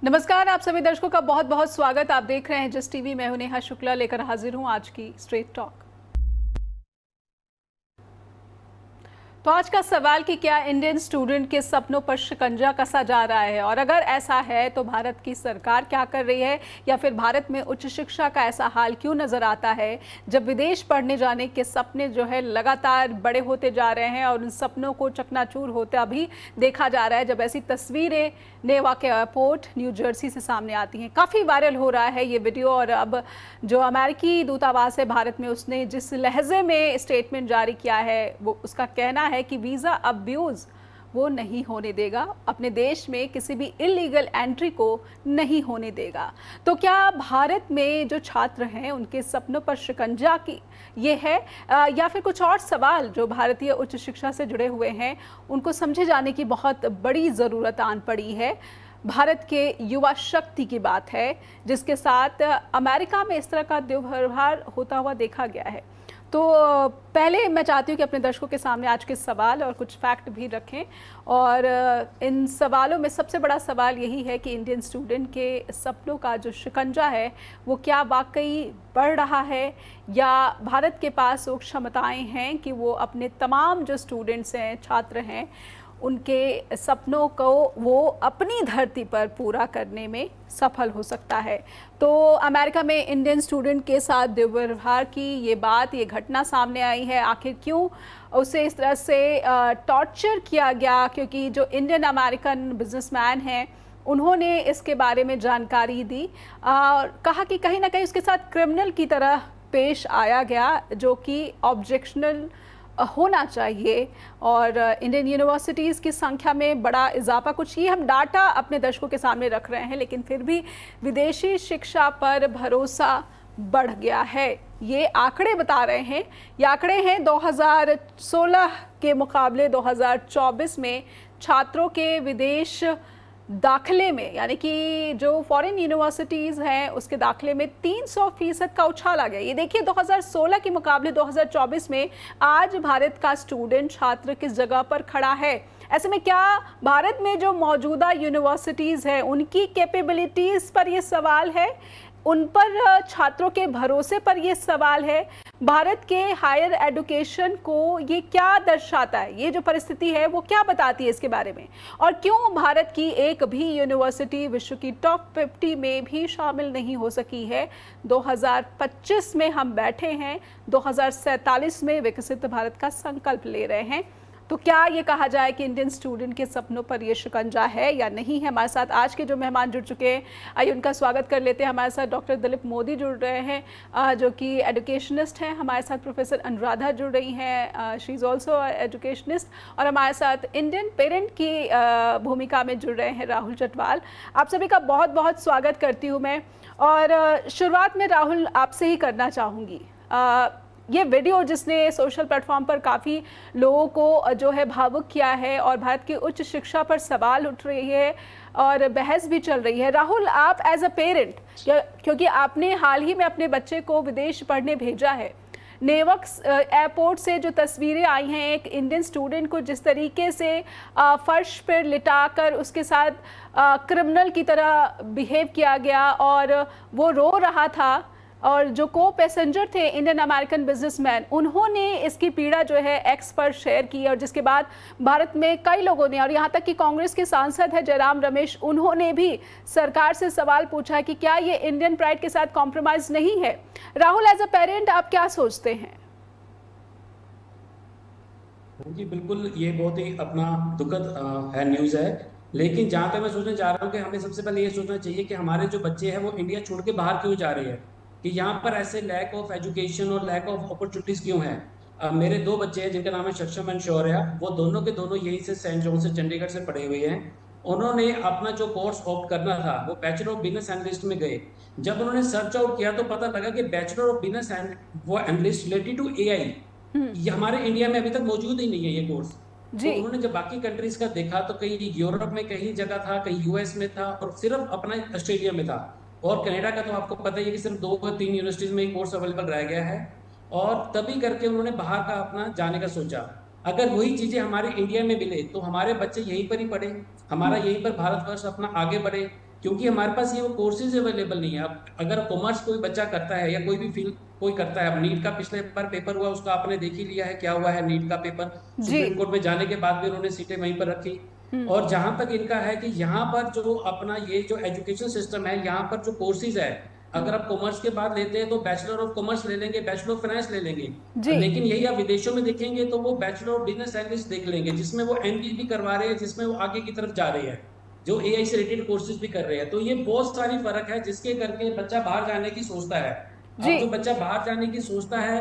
नमस्कार, आप सभी दर्शकों का बहुत बहुत स्वागत। आप देख रहे हैं जिस टीवी। मैं हूं नेहा शुक्ला, लेकर हाजिर हूं आज की स्ट्रेट टॉक। तो आज का सवाल कि क्या इंडियन स्टूडेंट के सपनों पर शिकंजा कसा जा रहा है, और अगर ऐसा है तो भारत की सरकार क्या कर रही है, या फिर भारत में उच्च शिक्षा का ऐसा हाल क्यों नज़र आता है जब विदेश पढ़ने जाने के सपने जो है लगातार बड़े होते जा रहे हैं और उन सपनों को चकनाचूर होता भी देखा जा रहा है। जब ऐसी तस्वीरें नेवार्क एयरपोर्ट न्यू जर्सी से सामने आती हैं, काफ़ी वायरल हो रहा है ये वीडियो। और अब जो अमेरिकी दूतावास है भारत में, उसने जिस लहजे में स्टेटमेंट जारी किया है, वो उसका कहना है कि वीज़ा अब्यूज़ वो नहीं होने देगा, अपने देश में किसी भी इलीगल एंट्री को नहीं होने देगा। तो क्या भारत में जो छात्र हैं उनके सपनों पर शिकंजा की ये है, या फिर कुछ और सवाल जो भारतीय उच्च शिक्षा से जुड़े हुए हैं उनको समझे जाने की बहुत बड़ी ज़रूरत आन पड़ी है। भारत के युवा शक्ति की बात है जिसके साथ अमेरिका में इस तरह का दुर्व्यवहार होता हुआ देखा गया है। तो पहले मैं चाहती हूँ कि अपने दर्शकों के सामने आज के सवाल और कुछ फैक्ट भी रखें। और इन सवालों में सबसे बड़ा सवाल यही है कि इंडियन स्टूडेंट के सपनों का जो शिकंजा है वो क्या वाकई बढ़ रहा है, या भारत के पास वो क्षमताएं हैं कि वो अपने तमाम जो स्टूडेंट्स हैं, छात्र हैं, उनके सपनों को वो अपनी धरती पर पूरा करने में सफल हो सकता है। तो अमेरिका में इंडियन स्टूडेंट के साथ दुर्व्यवहार की ये घटना सामने आई है। आखिर क्यों उसे इस तरह से टॉर्चर किया गया? क्योंकि जो इंडियन अमेरिकन बिजनेसमैन हैं उन्होंने इसके बारे में जानकारी दी और कहा कि कहीं ना कहीं उसके साथ क्रिमिनल की तरह पेश आया गया, जो कि ऑब्जेक्शनल होना चाहिए। और इंडियन यूनिवर्सिटीज़ की संख्या में बड़ा इजाफा, कुछ ये हम डाटा अपने दर्शकों के सामने रख रहे हैं, लेकिन फिर भी विदेशी शिक्षा पर भरोसा बढ़ गया है। ये आंकड़े बता रहे हैं, ये आंकड़े हैं 2016 के मुकाबले 2024 में छात्रों के विदेश दाखिले में, यानी कि जो फॉरेन यूनिवर्सिटीज़ हैं उसके दाखिले में 300% का उछाल आ गया। ये देखिए 2016 के मुकाबले 2024 में आज भारत का स्टूडेंट छात्र किस जगह पर खड़ा है। ऐसे में क्या भारत में जो मौजूदा यूनिवर्सिटीज़ हैं उनकी कैपेबिलिटीज़ पर ये सवाल है, उन पर छात्रों के भरोसे पर ये सवाल है, भारत के हायर एजुकेशन को ये क्या दर्शाता है, ये जो परिस्थिति है वो क्या बताती है इसके बारे में, और क्यों भारत की एक भी यूनिवर्सिटी विश्व की टॉप 50 में भी शामिल नहीं हो सकी है। 2025 में हम बैठे हैं, 2047 में विकसित भारत का संकल्प ले रहे हैं। तो क्या ये कहा जाए कि इंडियन स्टूडेंट के सपनों पर ये शिकंजा है या नहीं है? हमारे साथ आज के जो मेहमान जुड़ चुके हैं, आइए उनका स्वागत कर लेते हैं। हमारे साथ डॉक्टर दिलीप मोदी जुड़ रहे हैं जो कि एजुकेशनिस्ट हैं। हमारे साथ प्रोफेसर अनुराधा जुड़ रही हैं, शी इज़ ऑल्सो एजुकेशनिस्ट। और हमारे साथ इंडियन पेरेंट की भूमिका में जुड़ रहे हैं राहुल चटवाल। आप सभी का बहुत बहुत स्वागत करती हूँ मैं। और शुरुआत में राहुल आपसे ही करना चाहूँगी। ये वीडियो जिसने सोशल प्लेटफॉर्म पर काफ़ी लोगों को जो है भावुक किया है और भारत की उच्च शिक्षा पर सवाल उठ रही है और बहस भी चल रही है। राहुल, आप एज अ पेरेंट, क्योंकि आपने हाल ही में अपने बच्चे को विदेश पढ़ने भेजा है, नेवार्क एयरपोर्ट से जो तस्वीरें आई हैं एक इंडियन स्टूडेंट को जिस तरीके से फर्श पर लिटाकर उसके साथ क्रिमिनल की तरह बिहेव किया गया और वो रो रहा था, और जो को पैसेंजर थे इंडियन अमेरिकन बिजनेसमैन, उन्होंने इसकी पीड़ा जो है एक्स पर शेयर की, और जिसके बाद भारत में कई लोगों ने, और यहाँ तक कि कांग्रेस के सांसद है जयराम रमेश, उन्होंने भी सरकार से सवाल पूछा है कि क्या ये इंडियन प्राइड के साथ कॉम्प्रोमाइज नहीं है। राहुल, एज अ पेरेंट आप क्या सोचते हैं? जी बिल्कुल, ये बहुत ही अपना दुखद है न्यूज़ है। लेकिन जहाँ तक मैं सोचना चाह रहा हूँ कि हमें सबसे पहले ये सोचना चाहिए कि हमारे जो बच्चे हैं वो इंडिया छोड़ के बाहर क्यों जा रहे हैं, कि यहाँ पर ऐसे लैक ऑफ एजुकेशन और लैक ऑफ अपॉर्चुनिटीज क्यों हैं। मेरे दो बच्चे हैं जिनका नाम है सक्षम एंड शौर्या, वो दोनों के दोनों यही से सेंट जॉन से चंडीगढ़ से पढ़े हुए हैं। उन्होंने अपना जो कोर्स ऑप्ट करना था वो बैचलर ऑफ बिजनेस एनालिस्ट में गए। जब उन्होंने सर्च आउट किया तो पता लगा कि बैचलर ऑफ बिजनेस वो एनालिस्ट रिलेटेड टू एआई, ये हमारे इंडिया में अभी तक मौजूद ही नहीं है ये कोर्स। तो उन्होंने जब बाकी कंट्रीज का देखा तो कहीं यूरोप में कहीं जगह था, कहीं यूएस में था, और सिर्फ अपना ऑस्ट्रेलिया में था। और कनाडा का तो आपको पता ही है कि सिर्फ 2 या 3 यूनिवर्सिटीज में कोर्स अवेलेबल रह गया है। और तभी करके उन्होंने बाहर का अपना जाने का सोचा। अगर वही चीजें हमारे इंडिया में मिले तो हमारे बच्चे यहीं पर ही पढ़े, हमारा यहीं पर भारतवर्ष अपना आगे बढ़े। क्योंकि हमारे पास ये वो कोर्सेज अवेलेबल नहीं है। अब अगर कॉमर्स कोई बच्चा करता है या कोई भी फील्ड कोई करता है, अब नीट का पिछले बार पेपर हुआ, उसका आपने देख ही लिया है क्या हुआ है नीट का पेपर। जी। सुप्रीम कोर्ट में जाने के बाद भी उन्होंने सीटें वहीं पर रखी। हम्म। और जहां तक इनका है कि यहाँ पर जो अपना ये जो एजुकेशन सिस्टम है, यहाँ पर जो कोर्सेज है, हम्म। अगर आप कॉमर्स के बाद लेते हैं तो बैचलर ऑफ कॉमर्स ले लेंगे, बैचलर ऑफ फाइनेंस ले लेंगे। जी। लेकिन यही आप विदेशों में देखेंगे तो वो बैचलर ऑफ बिजनेस एनालिस्ट देख लेंगे, जिसमें वो एमबीए भी करवा रहे हैं, जिसमें वो आगे की तरफ जा रहे हैं, जो एआई से रिलेटेड कोर्सेज भी कर रहे हैं। तो ये बहुत सारी फर्क है जिसके करके बच्चा बाहर जाने की सोचता है। जी। अब जो बच्चा बाहर जाने की सोचता है,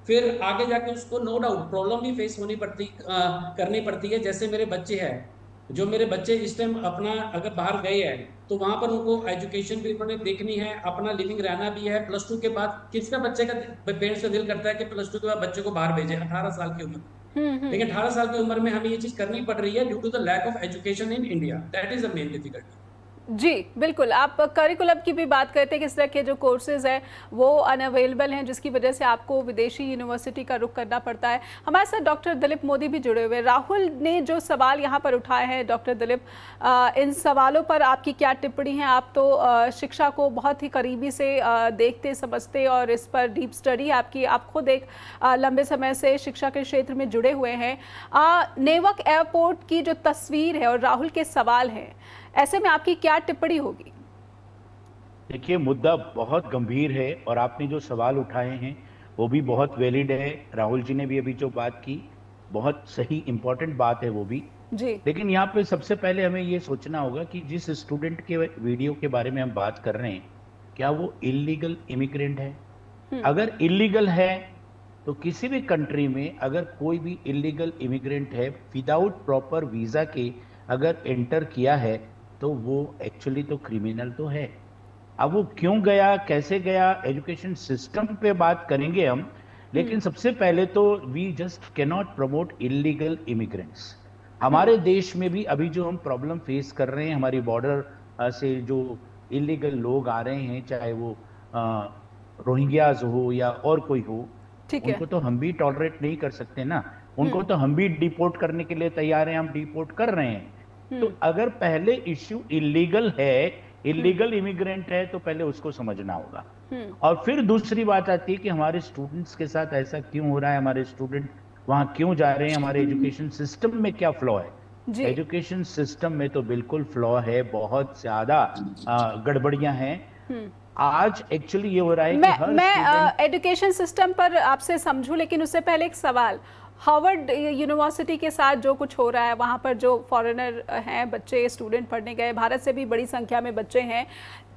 फिर आगे जाके उसको नो डाउट प्रॉब्लम भी फेस होनी पड़ती करनी पड़ती है। जैसे मेरे बच्चे हैं, जो मेरे बच्चे इस टाइम अपना अगर बाहर गए हैं तो वहां पर उनको एजुकेशन भी उन्होंने देखनी है, अपना लिविंग रहना भी है। प्लस टू के बाद किसका बच्चे का पेरेंट्स का दिल करता है कि प्लस टू के बाद बच्चे को बाहर भेजे 18 साल की उम्र। हम्म। लेकिन 18 साल की उम्र में हमें ये चीज करनी पड़ रही है due to the lack of education in India. That is the main difficulty. जी बिल्कुल, आप करिकुलम की भी बात करते हैं, किस तरह के जो कोर्सेज हैं वो अनअवेलेबल हैं, जिसकी वजह से आपको विदेशी यूनिवर्सिटी का रुख करना पड़ता है। हमारे साथ डॉक्टर दिलीप मोदी भी जुड़े हुए हैं। राहुल ने जो सवाल यहाँ पर उठाए हैं, डॉक्टर दिलीप, इन सवालों पर आपकी क्या टिप्पणी है? आप तो शिक्षा को बहुत ही करीबी से देखते समझते और इस पर डीप स्टडी आपकी, आप खुद एक लंबे समय से शिक्षा के क्षेत्र में जुड़े हुए हैं। नेवर्क एयरपोर्ट की जो तस्वीर है और राहुल के सवाल हैं, ऐसे में आपकी क्या टिप्पणी होगी? देखिए, मुद्दा बहुत गंभीर है और आपने जो सवाल उठाए हैं वो भी बहुत वैलिड है। राहुल जी ने भी अभी जो बात की, बहुत सही इंपॉर्टेंट बात है वो भी। जी। लेकिन यहाँ पे सबसे पहले हमें ये सोचना होगा कि जिस स्टूडेंट के वीडियो के बारे में हम बात कर रहे हैं, क्या वो इलीगल इमिग्रेंट है? अगर इलीगल है तो किसी भी कंट्री में अगर कोई भी इलीगल इमिग्रेंट है, विदाउट प्रॉपर वीजा के अगर एंटर किया है, तो वो एक्चुअली तो क्रिमिनल तो है। अब वो क्यों गया, कैसे गया, एजुकेशन सिस्टम पे बात करेंगे हम। लेकिन सबसे पहले तो we just can not promote illegal immigrants. हमारे देश में भी अभी जो हम प्रॉब्लम फेस कर रहे हैं, हमारी बॉर्डर से जो इलीगल लोग आ रहे हैं, चाहे वो रोहिंग्याज हो या और कोई हो, उनको तो हम भी टॉलरेट नहीं कर सकते ना। उनको तो हम भी डिपोर्ट करने के लिए तैयार हैं, हम डिपोर्ट कर रहे हैं। तो अगर पहले इश्यू इलीगल है, इलीगल इमिग्रेंट है, तो पहले उसको समझना होगा। और फिर दूसरी बात आती है कि हमारे स्टूडेंट्स के साथ ऐसा क्यों हो रहा है, हमारे स्टूडेंट वहां क्यों जा रहे हैं, हमारे एजुकेशन सिस्टम में क्या फ्लॉ है। एजुकेशन सिस्टम में तो बिल्कुल फ्लॉ है, बहुत ज्यादा गड़बड़ियां हैं। आज एक्चुअली ये हो रहा है कि मैं एजुकेशन सिस्टम पर आपसे समझूं, लेकिन उससे पहले एक सवाल। हार्वर्ड यूनिवर्सिटी के साथ जो कुछ हो रहा है, वहाँ पर जो फॉरेनर हैं बच्चे, स्टूडेंट पढ़ने गए, भारत से भी बड़ी संख्या में बच्चे हैं।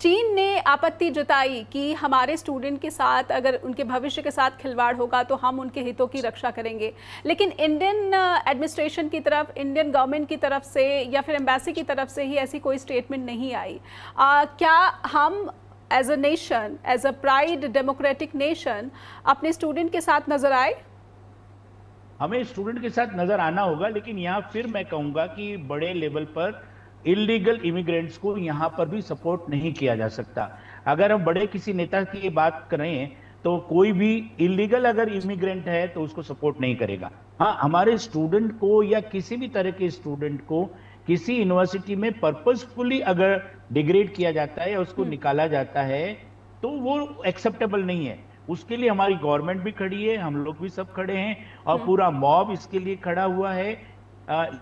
चीन ने आपत्ति जताई कि हमारे स्टूडेंट के साथ अगर उनके भविष्य के साथ खिलवाड़ होगा तो हम उनके हितों की रक्षा करेंगे। लेकिन इंडियन एडमिनिस्ट्रेशन की तरफ, इंडियन गवर्नमेंट की तरफ से या फिर एम्बेसी की तरफ से ही ऐसी कोई स्टेटमेंट नहीं आई। क्या हम as a nation, as a pride democratic nation अपने स्टूडेंट के साथ नजर आए? हमें स्टूडेंट के साथ नजर आना होगा, लेकिन यहाँ फिर मैं कहूंगा कि बड़े लेवल पर इलीगल इमिग्रेंट्स को यहाँ पर भी सपोर्ट नहीं किया जा सकता। अगर हम बड़े किसी नेता की बात करें तो कोई भी इलीगल अगर इमिग्रेंट है तो उसको सपोर्ट नहीं करेगा। हाँ, हमारे स्टूडेंट को या किसी भी तरह के स्टूडेंट को किसी यूनिवर्सिटी में पर्पसफुली अगर डिग्रेड किया जाता है या उसको निकाला जाता है तो वो एक्सेप्टेबल नहीं है। उसके लिए हमारी गवर्नमेंट भी खड़ी है, हम लोग भी सब खड़े हैं और पूरा मॉब इसके लिए खड़ा हुआ है।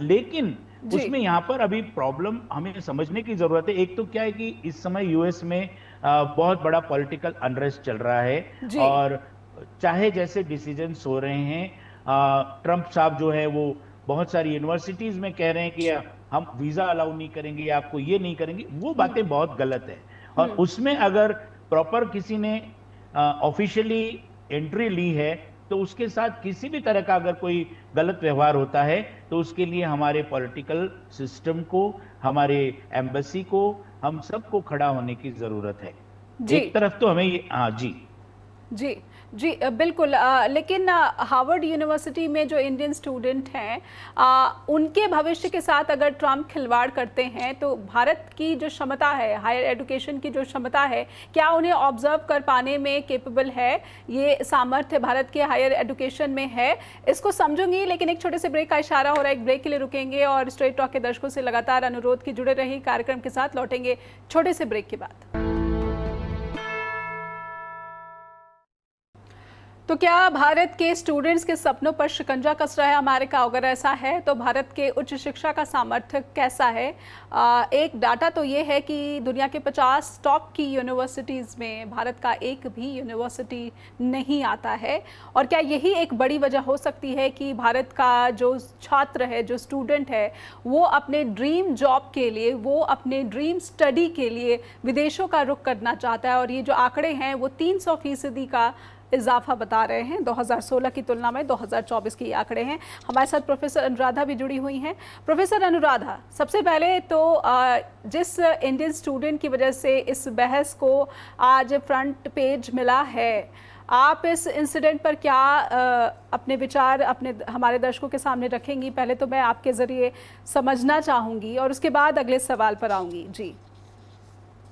लेकिन उसमें यहाँ पर अभी प्रॉब्लम हमें समझने की जरूरत है। एक तो क्या है कि इस समय यूएस में बहुत बड़ा पॉलिटिकल अनरेस्ट चल रहा है और चाहे जैसे डिसीजंस हो रहे हैं, ट्रंप साहब जो है वो बहुत सारी यूनिवर्सिटीज में कह रहे हैं कि हम वीजा अलाउ नहीं करेंगे, आपको ये नहीं करेंगे। वो बातें बहुत गलत है और उसमें अगर प्रॉपर किसी ने ऑफिशियली एंट्री ली है तो उसके साथ किसी भी तरह का अगर कोई गलत व्यवहार होता है तो उसके लिए हमारे पॉलिटिकल सिस्टम को, हमारे एम्बेसी को, हम सबको खड़ा होने की जरूरत है। एक तरफ तो हमें ये जी जी बिल्कुल। लेकिन हार्वर्ड यूनिवर्सिटी में जो इंडियन स्टूडेंट हैं उनके भविष्य के साथ अगर ट्रम्प खिलवाड़ करते हैं तो भारत की जो क्षमता है, हायर एजुकेशन की जो क्षमता है, क्या उन्हें ऑब्जर्व कर पाने में केपेबल है? ये सामर्थ्य भारत के हायर एजुकेशन में है? इसको समझूंगी, लेकिन एक छोटे से ब्रेक का इशारा हो रहा है। एक ब्रेक के लिए रुकेंगे और स्ट्रेट टॉक के दर्शकों से लगातार अनुरोध की जुड़े रही कार्यक्रम के साथ लौटेंगे छोटे से ब्रेक के बाद। तो क्या भारत के स्टूडेंट्स के सपनों पर शिकंजा कस रहा है अमेरिका? अगर ऐसा है तो भारत के उच्च शिक्षा का सामर्थ्य कैसा है? एक डाटा तो ये है कि दुनिया के 50 टॉप की यूनिवर्सिटीज़ में भारत का एक भी यूनिवर्सिटी नहीं आता है। और क्या यही एक बड़ी वजह हो सकती है कि भारत का जो छात्र है, जो स्टूडेंट है, वो अपने ड्रीम जॉब के लिए, वो अपने ड्रीम स्टडी के लिए विदेशों का रुख करना चाहता है? और ये जो आंकड़े हैं वो 300% का इजाफा बता रहे हैं। 2016 की तुलना में 2024 के आंकड़े हैं। हमारे साथ प्रोफेसर अनुराधा भी जुड़ी हुई हैं। प्रोफेसर अनुराधा, सबसे पहले तो जिस इंडियन स्टूडेंट की वजह से इस बहस को आज फ्रंट पेज मिला है, आप इस इंसिडेंट पर क्या अपने विचार हमारे दर्शकों के सामने रखेंगी? पहले तो मैं आपके ज़रिए समझना चाहूँगी और उसके बाद अगले सवाल पर आऊँगी।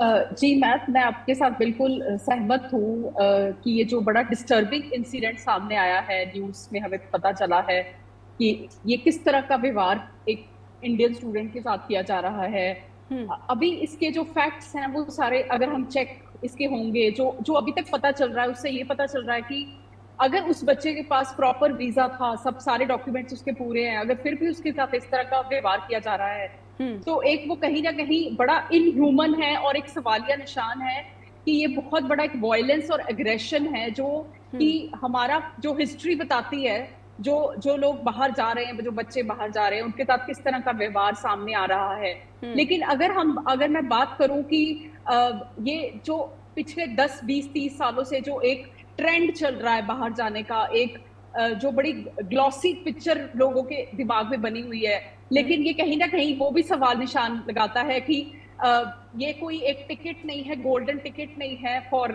जी मैं आपके साथ बिल्कुल सहमत हूँ कि ये जो बड़ा डिस्टर्बिंग इंसिडेंट सामने आया है, न्यूज़ में हमें पता चला है कि ये किस तरह का व्यवहार एक इंडियन स्टूडेंट के साथ किया जा रहा है। अभी इसके जो फैक्ट्स हैं वो सारे अगर हम चेक इसके होंगे, जो अभी तक पता चल रहा है उससे ये पता चल रहा है कि अगर उस बच्चे के पास प्रॉपर वीजा था, सब सारे डॉक्यूमेंट्स उसके पूरे हैं, अगर फिर भी उसके साथ इस तरह का व्यवहार किया जा रहा है तो एक वो कहीं ना कहीं बड़ा इनह्यूमन है और एक सवालिया निशान है कि ये बहुत बड़ा एक वायलेंस और एग्रेशन है जो कि हमारा जो हिस्ट्री बताती है, जो लोग बाहर जा रहे हैं, जो बच्चे बाहर जा रहे हैं, उनके साथ किस तरह का व्यवहार सामने आ रहा है। लेकिन अगर मैं बात करूं कि ये जो पिछले 10, 20, 30 सालों से जो एक ट्रेंड चल रहा है बाहर जाने का, एक जो बड़ी ग्लॉसी पिक्चर लोगों के दिमाग में बनी हुई है, लेकिन ये कहीं ना कहीं वो भी सवाल निशान लगाता है कि ये कोई एक टिकट नहीं है, गोल्डन टिकट नहीं है for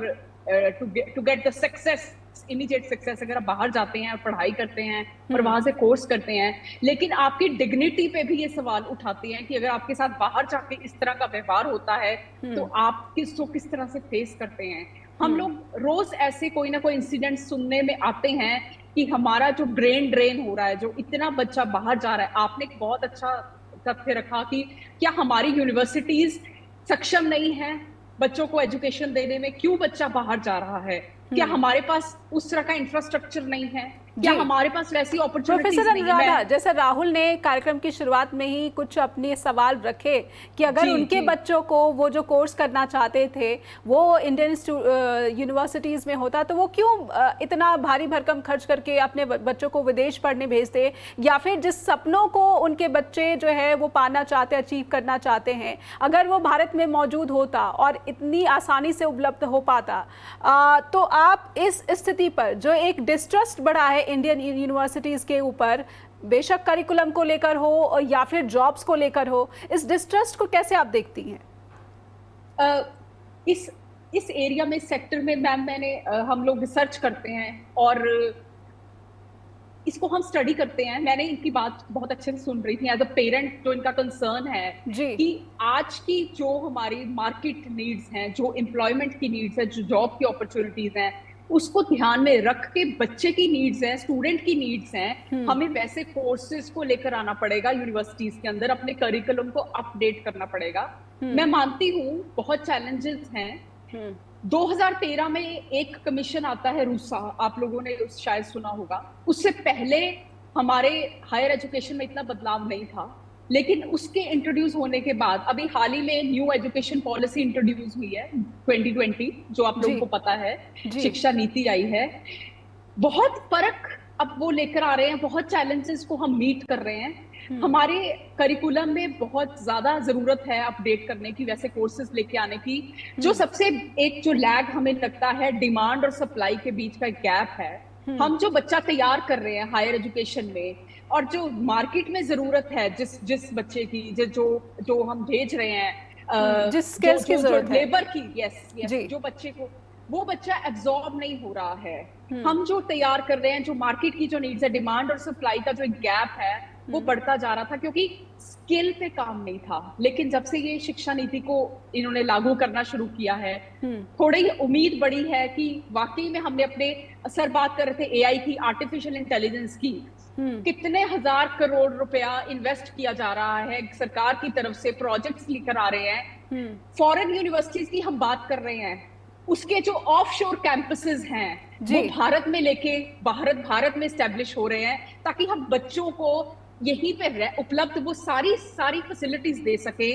to get the success, immediate success. अगर आप बाहर जाते हैं और पढ़ाई करते हैं और वहां से कोर्स करते हैं, लेकिन आपकी डिग्निटी पे भी ये सवाल उठाते हैं कि अगर आपके साथ बाहर जाके इस तरह का व्यवहार होता है तो आप किस तरह से फेस करते हैं। हम लोग रोज ऐसे कोई ना कोई इंसिडेंट सुनने में आते हैं कि हमारा जो ब्रेन ड्रेन हो रहा है, जो इतना बच्चा बाहर जा रहा है। आपने एक बहुत अच्छा तथ्य रखा कि क्या हमारी यूनिवर्सिटीज सक्षम नहीं है बच्चों को एजुकेशन देने में? क्यों बच्चा बाहर जा रहा है? क्या हमारे पास उस तरह का इंफ्रास्ट्रक्चर नहीं है? क्या हमारे पास वैसी अपॉर्चुनिटीज नहीं है? प्रोफेसर अनुराधा, जैसे राहुल ने कार्यक्रम की शुरुआत में ही कुछ अपने सवाल रखे कि अगर उनके बच्चों को वो जो कोर्स करना चाहते थे वो इंडियन यूनिवर्सिटीज़ में होता तो वो क्यों इतना भारी भरकम खर्च करके अपने बच्चों को विदेश पढ़ने भेजते, या फिर जिस सपनों को उनके बच्चे जो है वो पाना चाहते, अचीव करना चाहते हैं, अगर वो भारत में मौजूद होता और इतनी आसानी से उपलब्ध हो पाता, तो आप इस स्थिति पर जो एक डिस्ट्रस्ट बढ़ा है इंडियन यूनिवर्सिटीज के ऊपर, बेशक करिकुलम को लेकर हो या फिर जॉब्स को लेकर हो, इस डिस्ट्रस्ट को कैसे आप देखती हैं? इस एरिया में, सेक्टर में हम लोग रिसर्च करते हैं और इसको हम स्टडी करते हैं। मैंने इनकी बात बहुत अच्छे से सुन रही थी एज अ पेरेंट, जो इनका कंसर्न है कि आज की जो हमारी मार्केट नीड्स हैं, जो एम्प्लॉयमेंट की नीड्स है, जो जॉब की अपॉर्चुनिटीज हैं, उसको ध्यान में रख के बच्चे की नीड्स हैं, स्टूडेंट की नीड्स हैं, हमें वैसे कोर्सेज को लेकर आना पड़ेगा यूनिवर्सिटीज के अंदर, अपने करिकुलम को अपडेट करना पड़ेगा। मैं मानती हूँ बहुत चैलेंजेस हैं। 2013 में एक कमीशन आता है रूसा, आप लोगों ने शायद सुना होगा। उससे पहले हमारे हायर एजुकेशन में इतना बदलाव नहीं था, लेकिन उसके इंट्रोड्यूस होने के बाद अभी हाल ही में न्यू एजुकेशन पॉलिसी इंट्रोड्यूस हुई है 2020, जो आप लोगों को पता है, शिक्षा नीति आई है। बहुत फर्क अब वो लेकर आ रहे हैं, बहुत चैलेंजेस को हम मीट कर रहे हैं। हमारे करिकुलम में बहुत ज्यादा जरूरत है अपडेट करने की, वैसे कोर्सेज लेके आने की। जो सबसे एक जो लैग हमें लगता है, डिमांड और सप्लाई के बीच का गैप है। हम जो बच्चा तैयार कर रहे हैं हायर एजुकेशन में और जो मार्केट में जरूरत है, जिस बच्चे की जो हम भेज रहे हैं, जिस स्किल्स की जरूरत है, लेबर की, जो बच्चे को वो बच्चा एब्जॉर्ब नहीं हो रहा है। हम जो तैयार कर रहे हैं, जो मार्केट की जो नीड्स है, डिमांड और सप्लाई का जो एक गैप है वो बढ़ता जा रहा था क्योंकि स्किल पे काम नहीं था। लेकिन जब से ये शिक्षा नीति को इन्होंने लागू करना शुरू किया है, थोड़ी उम्मीद बढ़ी है कि वाकई में हमने अपने सर बात कर रहे थे एआई की, आर्टिफिशियल इंटेलिजेंस की, कितने हजार करोड़ रुपया इन्वेस्ट किया जा रहा है सरकार की तरफ से, प्रोजेक्ट्स लेकर आ रहे हैं। फॉरेन यूनिवर्सिटीज की हम बात कर रहे हैं, उसके जो ऑफशोर कैंपसेस हैं वो भारत में लेके भारत में एस्टेब्लिश हो रहे हैं ताकि हम बच्चों को यहीं पे उपलब्ध वो सारी फैसिलिटीज दे सके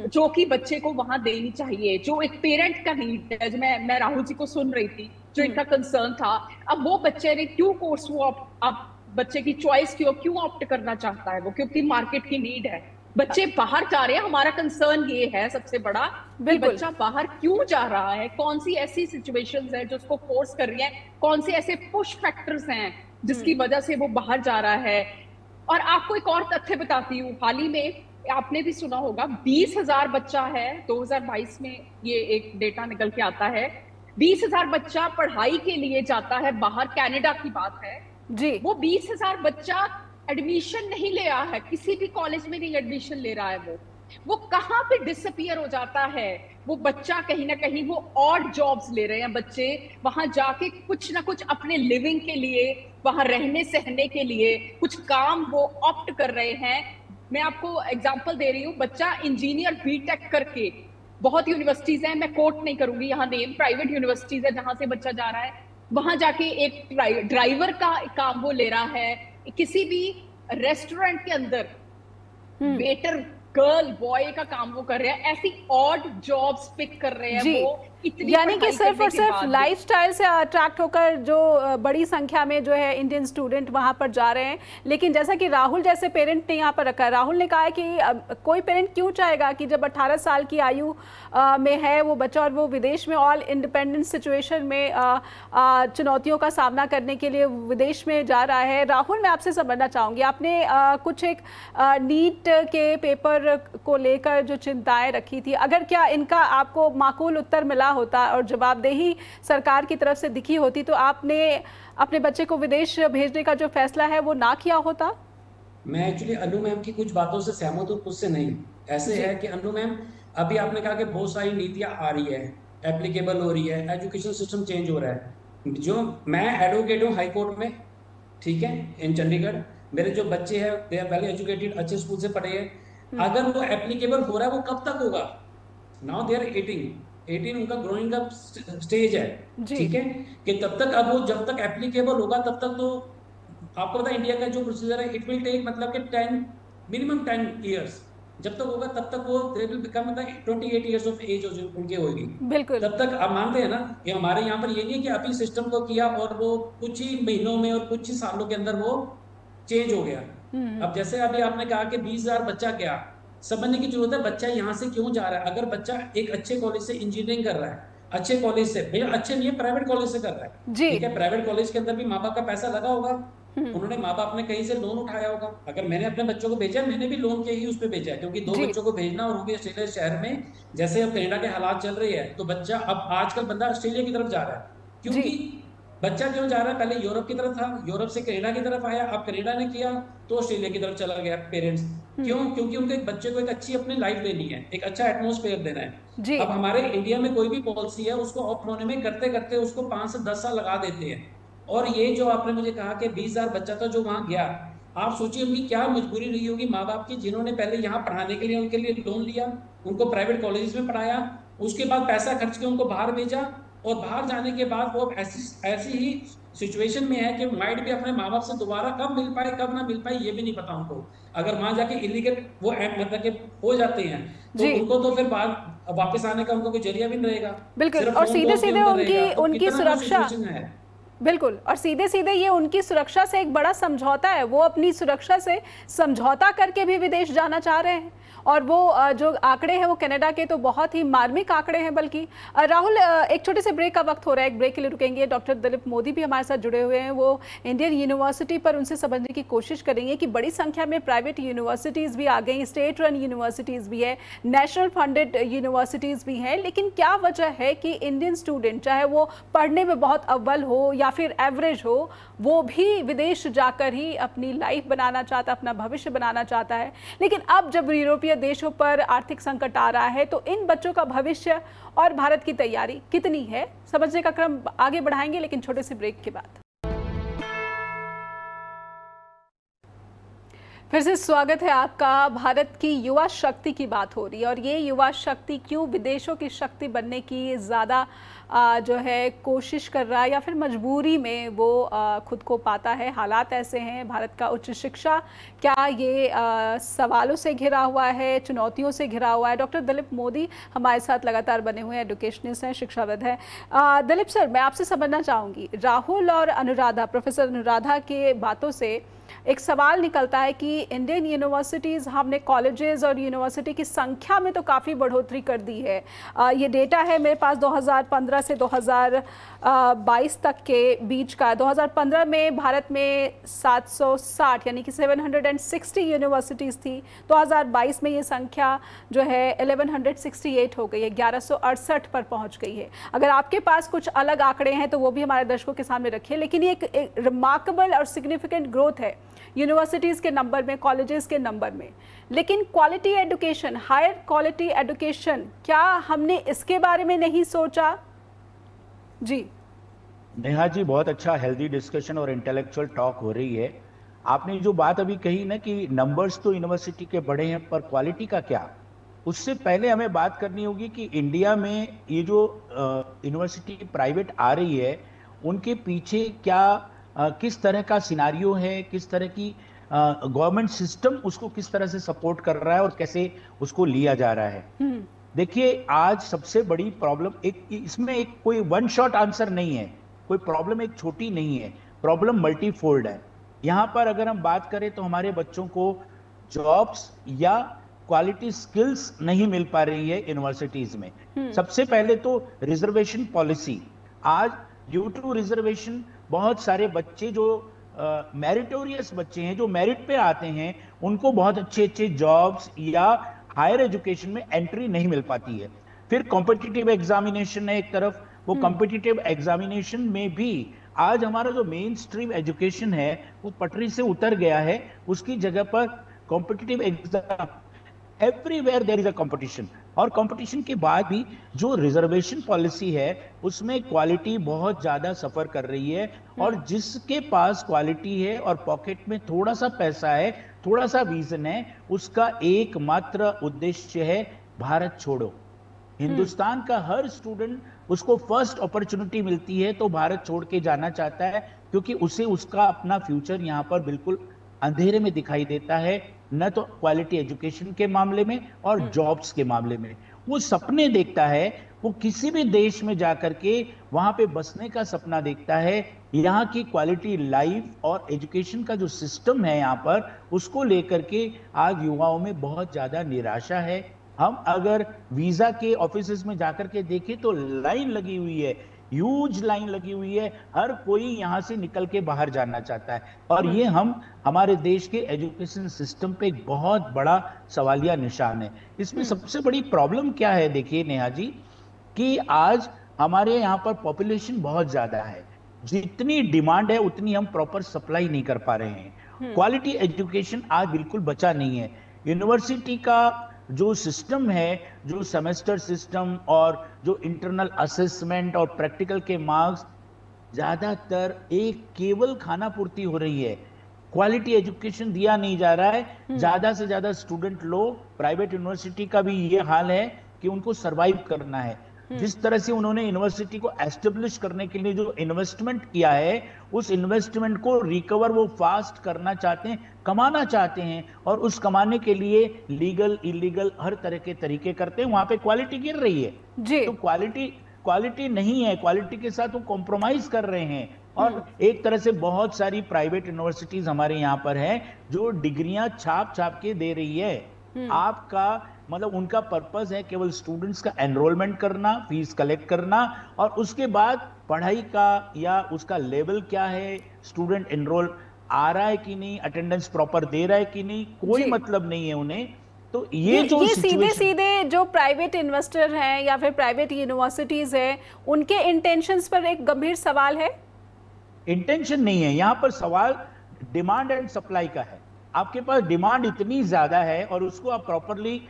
जो कि बच्चे को वहां देनी चाहिए, जो एक पेरेंट का नीड है। जो मैं राहुल जी को सुन रही थी, जो इनका कंसर्न था, अब वो बच्चे ने क्यों कोर्स वो अब बच्चे की चॉइस क्यों ऑप्ट करना चाहता है वो, क्योंकि मार्केट की नीड है। बच्चे बाहर जा रहे हैं, हमारा कंसर्न ये है सबसे बड़ा कि बच्चा बाहर क्यों जा रहा है, कौन सी ऐसी सिचुएशंस है जो उसको फोर्स कर रही है, कौन से ऐसे पुश फैक्टर्स हैं जिसकी वजह से वो बाहर जा रहा है। और आपको एक और तथ्य बताती हूँ, हाल ही में आपने भी सुना होगा 20,000 बच्चा है, 2022 में ये एक डेटा निकल के आता है, 20,000 बच्चा पढ़ाई के लिए जाता है बाहर, कनाडा की बात है जी। वो 20,000 बच्चा एडमिशन नहीं ले रहा है, किसी भी कॉलेज में नहीं एडमिशन ले रहा है, वो कहाँ पे डिसअपियर हो जाता है वो बच्चा, कहीं ना कहीं वो ऑड जॉब्स ले रहे हैं बच्चे, वहां जाके कुछ ना कुछ अपने लिविंग के लिए, वहां रहने सहने के लिए कुछ काम वो ऑप्ट कर रहे हैं। मैं आपको एग्जांपल दे रही हूँ, बच्चा इंजीनियर बीटेक करके, बहुत यूनिवर्सिटीज हैं, मैं कोट नहीं करूंगी यहाँ नेम, प्राइवेट यूनिवर्सिटीज है जहां से बच्चा जा रहा है, वहां जाके एक ड्राइवर का काम वो ले रहा है, किसी भी रेस्टोरेंट के अंदर वेटर गर्ल बॉय का काम वो कर रहे हैं, ऐसी ऑड जॉब्स पिक कर रहे हैं वो, यानी कि सिर्फ और सिर्फ लाइफस्टाइल से अट्रैक्ट होकर जो बड़ी संख्या में जो है इंडियन स्टूडेंट वहां पर जा रहे हैं। लेकिन जैसा कि राहुल जैसे पेरेंट ने यहाँ पर रखा है, राहुल ने कहा है कि कोई पेरेंट क्यों चाहेगा कि जब 18 साल की आयु में है वो बच्चा और वो विदेश में ऑल इंडिपेंडेंट सिचुएशन में चुनौतियों का सामना करने के लिए विदेश में जा रहा है। राहुल, मैं आपसे समझना चाहूँगी, आपने कुछ एक नीट के पेपर को लेकर जो चिंताएं रखी थी, अगर क्या इनका आपको माकूल उत्तर मिला होता और जवाबदेही सरकार की तरफ से दिखी होती तो आपने अपने बच्चे को विदेश भेजने का जो फैसला है वो ना किया होता? मैं एक्चुअली अनु मैम की कुछ बातों से सहमत हूँ, कुछ से नहीं। ऐसे है कि अनु मैम, अभी आपने कहा कि बहुत सारी नीतियां आ रही है, एप्लीकेबल हो रही है, एजुकेशन सिस्टम चेंज हो रहा है। जो मैं एडवोकेट हूँ हाई कोर्ट में, ठीक है, इन चंडीगढ़, मेरे जो बच्चे हैं दे आर वेल एजुकेटेड, अच्छे स्कूल से पढ़े हैं। अगर वो एप्लीकेबल हो रहा है, वो कब तक होगा? नाउ दे आर 18 उनका ग्रोइंग अप स्टेज है, ठीक है, कि तब तक, अब वो जब तक एप्लीकेबल होगा तब तक तो आपको पता है इंडिया का जो प्रोसीजर है, इट विल टेक मतलब कि मिनिमम 10 इयर्स, जब तक होगा तब तक वो दे विल बिकम मतलब 28 इयर्स ऑफ एज उनके होगी, बिल्कुल। तब तक आप मानते हैं ना कि हमारे यहाँ पर ये नहीं है कि अभी सिस्टम को किया और वो कुछ ही महीनों में और कुछ ही सालों के अंदर वो चेंज हो गया। अब जैसे अभी आपने कहा कि 20,000 बच्चा क्या, समझने की जरूरत है बच्चा यहाँ से क्यों जा रहा है। अगर बच्चा एक अच्छे कॉलेज से इंजीनियरिंग कर रहा है, अच्छे कॉलेज से, भैया अच्छे नहीं है, प्राइवेट कॉलेज से कर रहा है, ठीक है, प्राइवेट कॉलेज के अंदर भी माँ बाप का पैसा लगा होगा, उन्होंने माँ बाप ने कहीं से लोन उठाया होगा। अगर मैंने अपने बच्चों को भेजा, मैंने भी लोन के ही उस पर भेजा है, क्योंकि 2 बच्चों को भेजना और वो भी ऑस्ट्रेलिया शहर में, जैसे अब कनाडा के हालात चल रहे हैं, तो बच्चा अब आजकल बंदा ऑस्ट्रेलिया की तरफ जा रहा है। क्योंकि बच्चा क्यों जा रहा है? पहले यूरोप की तरफ था, यूरोप से कनाडा की तरफ आया, अब कनाडा ने किया तो ऑस्ट्रेलिया की तरफ चला गया पेरेंट्स। क्यों? क्योंकि उनके बच्चे को एक अच्छी अपनी लाइफ देनी है, एक अच्छा एटमॉस्फेयर देना है। अब हमारे इंडिया में कोई भी पॉलिसी है, उसको ऑप्ट होने में करते करते उसको 5 से 10 साल लगा देते हैं। और ये जो आपने मुझे कहा कि 20,000 बच्चा था जो वहां गया, आप सोचिए उनकी क्या मजबूरी रही होगी माँ बाप की, जिन्होंने पहले यहाँ पढ़ाने के लिए उनके लिए लोन लिया, उनको प्राइवेट कॉलेज में पढ़ाया, उसके बाद पैसा खर्च के उनको बाहर भेजा, और बाहर जाने के बाद वो ऐसी ही सिचुएशन में है कि माइट भी अपने माँ बाप से दोबारा कब मिल पाए कब ना मिल पाए ये भी नहीं पता उनको। अगर वहां जाके इलीगल वो मतलब के हो जाते हैं तो उनको तो फिर बाद वापस आने का उनको कोई जरिया भी नहीं रहेगा। बिल्कुल, और सीधे सीधे उनकी सुरक्षा, बिल्कुल, और सीधे सीधे ये उनकी सुरक्षा से एक बड़ा समझौता है। वो अपनी सुरक्षा से समझौता करके भी विदेश जाना चाह रहे हैं, और वो जो आंकड़े हैं वो कनाडा के तो बहुत ही मार्मिक आंकड़े हैं। बल्कि राहुल, एक छोटे से ब्रेक का वक्त हो रहा है, एक ब्रेक के लिए रुकेंगे। डॉक्टर दिलीप मोदी भी हमारे साथ जुड़े हुए हैं, वो इंडियन यूनिवर्सिटी पर उनसे समझने की कोशिश करेंगे कि बड़ी संख्या में प्राइवेट यूनिवर्सिटीज़ भी आ गई, स्टेट रन यूनिवर्सिटीज़ भी है, नेशनल फंडेड यूनिवर्सिटीज़ भी हैं, लेकिन क्या वजह है कि इंडियन स्टूडेंट, चाहे वो पढ़ने में बहुत अव्वल हो या फिर एवरेज हो, वो भी विदेश जाकर ही अपनी लाइफ बनाना चाहता, अपना भविष्य बनाना चाहता है। लेकिन अब जब यूरोपीय देशों पर आर्थिक संकट आ रहा है, तो इन बच्चों का भविष्य और भारत की तैयारी कितनी है, समझने का क्रम आगे बढ़ाएंगे, लेकिन छोटे से ब्रेक के बाद। फिर से स्वागत है आपका। भारत की युवा शक्ति की बात हो रही है, और ये युवा शक्ति क्यों विदेशों की शक्ति बनने की ज़्यादा जो है कोशिश कर रहा है, या फिर मजबूरी में वो खुद को पाता है। हालात ऐसे हैं। भारत का उच्च शिक्षा क्या ये सवालों से घिरा हुआ है, चुनौतियों से घिरा हुआ है? डॉक्टर दिलीप मोदी हमारे साथ लगातार बने हुए एजुकेशनिस्ट हैं, शिक्षाविद हैं। दिलीप सर, मैं आपसे समझना चाहूँगी, राहुल और अनुराधा, प्रोफेसर अनुराधा के बातों से एक सवाल निकलता है कि इंडियन यूनिवर्सिटीज़, हमने कॉलेजेस और यूनिवर्सिटी की संख्या में तो काफ़ी बढ़ोतरी कर दी है। ये डेटा है मेरे पास 2015 से 2022 तक के बीच का। 2015 में भारत में 760 यानी कि 760 यूनिवर्सिटीज़ थी। 2022 में ये संख्या जो है 1168 हो गई है, 1168 पर पहुंच गई है। अगर आपके पास कुछ अलग आंकड़े हैं तो वो भी हमारे दर्शकों के सामने रखिए, लेकिन ये एक रिमार्केबल और सिग्निफिकेंट ग्रोथ है यूनिवर्सिटीज़ के नंबर में, कॉलेजेस के नंबर में। लेकिन quality education, higher quality education, क्या हमने इसके बारे में नहीं सोचा? जी नेहा जी, बहुत अच्छा हेल्दी डिस्कशन और इंटेलेक्चुअल टॉक हो रही है। आपने जो बात अभी कही ना कि नंबर्स तो यूनिवर्सिटी के बड़े हैं, पर क्वालिटी का क्या? उससे पहले हमें बात करनी होगी कि इंडिया में ये जो यूनिवर्सिटी प्राइवेट आ रही है, उनके पीछे क्या किस तरह का सिनारियो है, किस तरह की गवर्नमेंट सिस्टम उसको किस तरह से सपोर्ट कर रहा है और कैसे उसको लिया जा रहा है। देखिए, आज सबसे बड़ी प्रॉब्लम, इसमें एक कोई वन शॉट आंसर नहीं है, कोई प्रॉब्लम एक छोटी नहीं है, प्रॉब्लम मल्टीफोल्ड है। यहाँ पर अगर हम बात करें तो हमारे बच्चों को जॉब्स या क्वालिटी स्किल्स नहीं मिल पा रही है यूनिवर्सिटीज में। सबसे पहले तो रिजर्वेशन पॉलिसी, आज ड्यू टू रिजर्वेशन बहुत सारे बच्चे जो मेरिटोरियस बच्चे हैं, जो मेरिट पे आते हैं, उनको बहुत अच्छे अच्छे जॉब्स या हायर एजुकेशन में एंट्री नहीं मिल पाती है। फिर कॉम्पिटिटिव एग्जामिनेशन है एक तरफ, वो कॉम्पिटिटिव एग्जामिनेशन में भी आज हमारा जो मेन स्ट्रीम एजुकेशन है वो पटरी से उतर गया है। उसकी जगह पर competitive exam, everywhere there is a competition, और कंपटीशन के बाद भी जो रिजर्वेशन पॉलिसी है उसमें क्वालिटी बहुत ज्यादा सफर कर रही है। और जिसके पास क्वालिटी है और पॉकेट में थोड़ा सा पैसा है, थोड़ा सा विजन है, उसका एकमात्र उद्देश्य है भारत छोड़ो। हिंदुस्तान का हर स्टूडेंट, उसको फर्स्ट अपॉर्चुनिटी मिलती है तो भारत छोड़ के जाना चाहता है, क्योंकि उसे उसका अपना फ्यूचर यहाँ पर बिल्कुल अंधेरे में दिखाई देता है, न तो क्वालिटी एजुकेशन के मामले में और जॉब्स के मामले में। वो सपने देखता है, वो किसी भी देश में जाकर के वहां पे बसने का सपना देखता है। यहाँ की क्वालिटी लाइफ और एजुकेशन का जो सिस्टम है यहाँ पर, उसको लेकर के आज युवाओं में बहुत ज्यादा निराशा है। हम अगर वीजा के ऑफिसेज में जाकर के देखें तो लाइन लगी हुई है, ह्यूज लाइन लगी हुई है, हर कोई यहां से निकल के बाहर जाना चाहता है। और ये हमारे देश के एजुकेशन सिस्टम पे एक बहुत बड़ा सवालिया निशान है। इसमें सबसे बड़ी प्रॉब्लम क्या है, देखिए नेहा जी, कि आज हमारे यहाँ पर पॉपुलेशन बहुत ज्यादा है, जितनी डिमांड है उतनी हम प्रॉपर सप्लाई नहीं कर पा रहे हैं। क्वालिटी एजुकेशन आज बिल्कुल बचा नहीं है। यूनिवर्सिटी का जो सिस्टम है, जो सेमेस्टर सिस्टम और जो इंटरनल असेसमेंट और प्रैक्टिकल के मार्क्स, ज्यादातर एक केवल खाना पूर्ति हो रही है, क्वालिटी एजुकेशन दिया नहीं जा रहा है। ज्यादा से ज्यादा स्टूडेंट लो, प्राइवेट यूनिवर्सिटी का भी ये हाल है कि उनको सरवाइव करना है। जिस तरह से उन्होंने यूनिवर्सिटी को एस्टेब्लिश करने के लिए जो इन्वेस्टमेंट किया है, उस इन्वेस्टमेंट को रिकवर वो फास्ट करना चाहते हैं, कमाना चाहते हैं, और उस कमाने के लिए लीगल इलीगल हर तरह के तरीके करते हैं। वहां पे क्वालिटी गिर रही है जी। तो क्वालिटी नहीं है, क्वालिटी के साथ वो कॉम्प्रोमाइज कर रहे हैं। और एक तरह से बहुत सारी प्राइवेट यूनिवर्सिटीज हमारे यहाँ पर हैं जो डिग्रियां छाप छाप के दे रही है। आपका मतलब उनका पर्पस है केवल स्टूडेंट्स का एनरोलमेंट करना, फीस कलेक्ट करना और उसके बाद पढ़ाई का या उसका लेवल क्या है, स्टूडेंट एनरोल आ रहा है कि नहीं, अटेंडेंस प्रॉपर दे रहा है कि नहीं, कोई मतलब नहीं है उन्हें। तो ये सीधे सीधे जो प्राइवेट इन्वेस्टर हैं या फिर प्राइवेट यूनिवर्सिटीज हैं, उनके इंटेंशंस पर एक गंभीर सवाल है। इंटेंशन नहीं है, यहाँ पर सवाल डिमांड एंड सप्लाई का है। आपके पास डिमांड इतनी ज्यादा है और उसको आप प्रॉपरली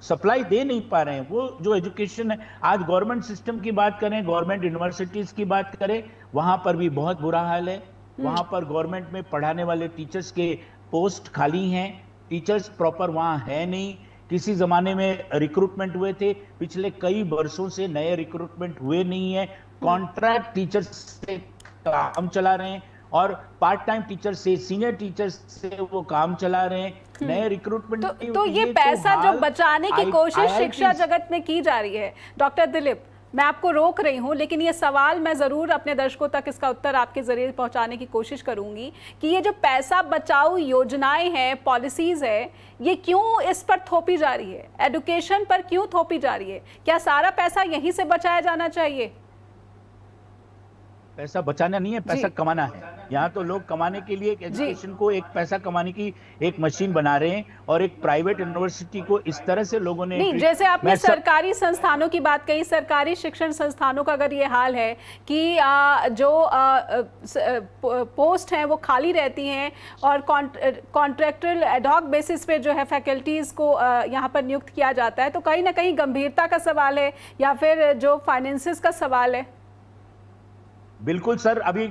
सप्लाई दे नहीं पा रहे हैं। वो जो एजुकेशन है, आज गवर्नमेंट सिस्टम की बात करें, गवर्नमेंट यूनिवर्सिटीज की बात करें, वहां पर भी बहुत बुरा हाल है। वहां पर गवर्नमेंट में पढ़ाने वाले टीचर्स के पोस्ट खाली हैं, टीचर्स प्रॉपर वहां है नहीं। किसी जमाने में रिक्रूटमेंट हुए थे, पिछले कई वर्षों से नए रिक्रूटमेंट हुए नहीं है। कॉन्ट्रैक्ट टीचर्स से काम चला रहे हैं और पार्ट टाइम टीचर से, सीनियर टीचर्स से वो काम चला रहे हैं। नए रिक्रूटमेंट तो ये पैसा जो बचाने की कोशिश शिक्षा जगत में की जा रही है। डॉक्टर दिलीप, मैं आपको रोक रही हूं, लेकिन ये सवाल मैं जरूर अपने दर्शकों तक इसका उत्तर आपके जरिए पहुंचाने की कोशिश करूंगी कि ये जो पैसा बचाओ योजनाएं हैं, पॉलिसीज है, ये क्यों इस पर थोपी जा रही है, एजुकेशन पर क्यों थोपी जा रही है? क्या सारा पैसा यहीं से बचाया जाना चाहिए? पैसा बचाना नहीं है, पैसा कमाना है। यहाँ तो लोग कमाने के लिए एक एजुकेशन को एक पैसा कमाने की एक मशीन बना रहे हैं और एक प्राइवेट यूनिवर्सिटी को इस तरह से लोगों ने नहीं, जैसे आपने सरकारी संस्थानों की बात कही, सरकारी शिक्षण संस्थानों का अगर ये हाल है कि जो पोस्ट हैं वो खाली रहती हैं और कॉन्ट्रैक्चुअल एडहॉक बेसिस पे जो है फैकल्टीज को यहाँ पर नियुक्त किया जाता है, तो कहीं ना कहीं गंभीरता का सवाल है या फिर जो फाइनेंसेस का सवाल है। बिल्कुल सर, अभी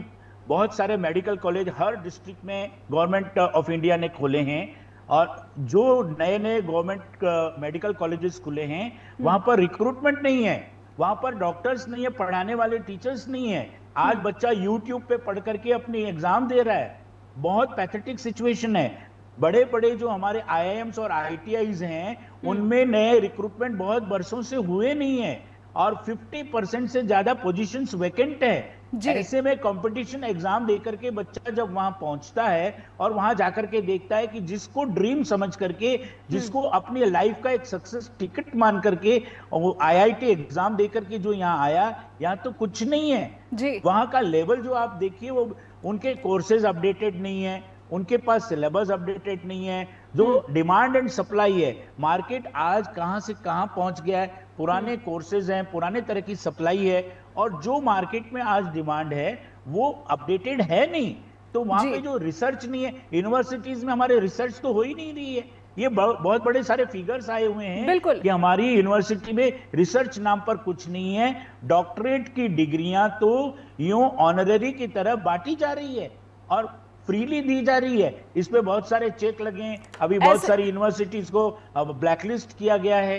बहुत सारे मेडिकल कॉलेज हर डिस्ट्रिक्ट में गवर्नमेंट ऑफ इंडिया ने खोले हैं और जो नए नए गवर्नमेंट मेडिकल कॉलेजेस खुले हैं वहां पर रिक्रूटमेंट नहीं है, वहां पर डॉक्टर्स नहीं है, पढ़ाने वाले टीचर्स नहीं है। आज बच्चा यूट्यूब पे पढ़ करके अपनी एग्जाम दे रहा है। बहुत पैथेटिक सिचुएशन है। बड़े बड़े जो हमारे IIMs और IITIs हैं उनमें नए रिक्रूटमेंट बहुत वर्षों से हुए नहीं है और 50% से ज्यादा पोजीशंस वैकेंट है। ऐसे में कंपटीशन एग्जाम देकर के बच्चा जब वहां पहुंचता है और वहां जाकर के देखता है कि जिसको ड्रीम समझ करके, जिसको अपनी लाइफ का एक सक्सेस टिकट मान करके वो IIT एग्जाम देकर के जो यहाँ आया, यहाँ तो कुछ नहीं है। वहां का लेवल जो आप देखिए, वो उनके कोर्सेज अपडेटेड नहीं है, उनके पास सिलेबस अपडेटेड नहीं है। जो डिमांड एंड सप्लाई है, मार्केट आज कहां से कहां पहुंच गया है, पुराने कोर्सेज हैं, पुराने तरह की सप्लाई है और जो मार्केट में आज डिमांड है वो अपडेटेड है नहीं। तो वहां पे जो रिसर्च नहीं है, यूनिवर्सिटीज में हमारे रिसर्च तो हो ही नहीं रही है। ये बहुत बड़े सारे फिगर्स आए हुए हैं कि हमारी यूनिवर्सिटी में रिसर्च नाम पर कुछ नहीं है। डॉक्टरेट की डिग्रियां तो यूं ऑनररी की तरह बांटी जा रही है और फ्रीली दी जा रही है। इस पे बहुत सारे चेक लगे हैं। अभी बहुत सारी यूनिवर्सिटीज को ब्लैकलिस्ट किया गया है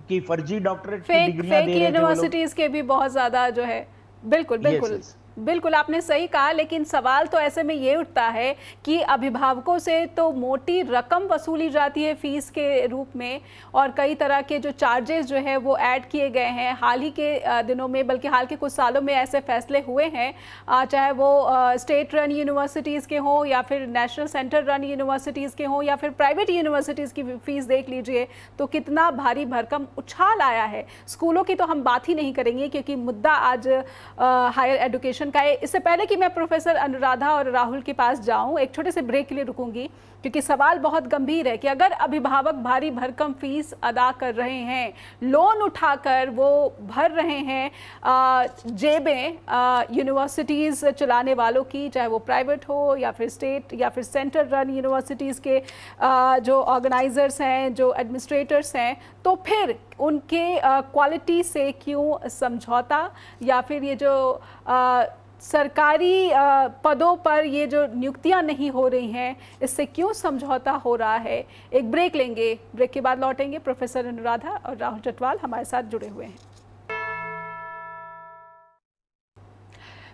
कि फर्जी डॉक्टरेट की डिग्रियां दे रहे हैं। यूनिवर्सिटीज के भी बहुत ज्यादा जो है, बिल्कुल बिल्कुल आपने सही कहा, लेकिन सवाल तो ऐसे में ये उठता है कि अभिभावकों से तो मोटी रकम वसूली जाती है फीस के रूप में और कई तरह के जो चार्जेस जो है वो ऐड किए गए हैं। हाल ही के दिनों में, बल्कि हाल के कुछ सालों में ऐसे फैसले हुए हैं, चाहे वो स्टेट रन यूनिवर्सिटीज़ के हों या फिर नेशनल सेंटर रन यूनिवर्सिटीज़ के हों या फिर प्राइवेट यूनिवर्सिटीज़ की फीस देख लीजिए तो कितना भारी भरकम उछाल आया है। स्कूलों की तो हम बात ही नहीं करेंगे क्योंकि मुद्दा आज हायर एजुकेशन का है। इससे पहले कि मैं प्रोफेसर अनुराधा और राहुल के पास जाऊं, एक छोटे से ब्रेक के लिए रुकूंगी क्योंकि सवाल बहुत गंभीर है कि अगर अभिभावक भारी भरकम फीस अदा कर रहे हैं, लोन उठाकर वो भर रहे हैं जेबें यूनिवर्सिटीज़ चलाने वालों की, चाहे वो प्राइवेट हो या फिर स्टेट या फिर सेंटर रन यूनिवर्सिटीज़ के जो ऑर्गेनाइजर्स हैं, जो एडमिनिस्ट्रेटर्स हैं, तो फिर उनके क्वालिटी से क्यों समझौता या फिर ये जो सरकारी पदों पर ये जो नियुक्तियां नहीं हो रही हैं इससे क्यों समझौता हो रहा है। एक ब्रेक लेंगे, ब्रेक के बाद लौटेंगे। प्रोफेसर अनुराधा और राहुल चटवाल हमारे साथ जुड़े हुए हैं।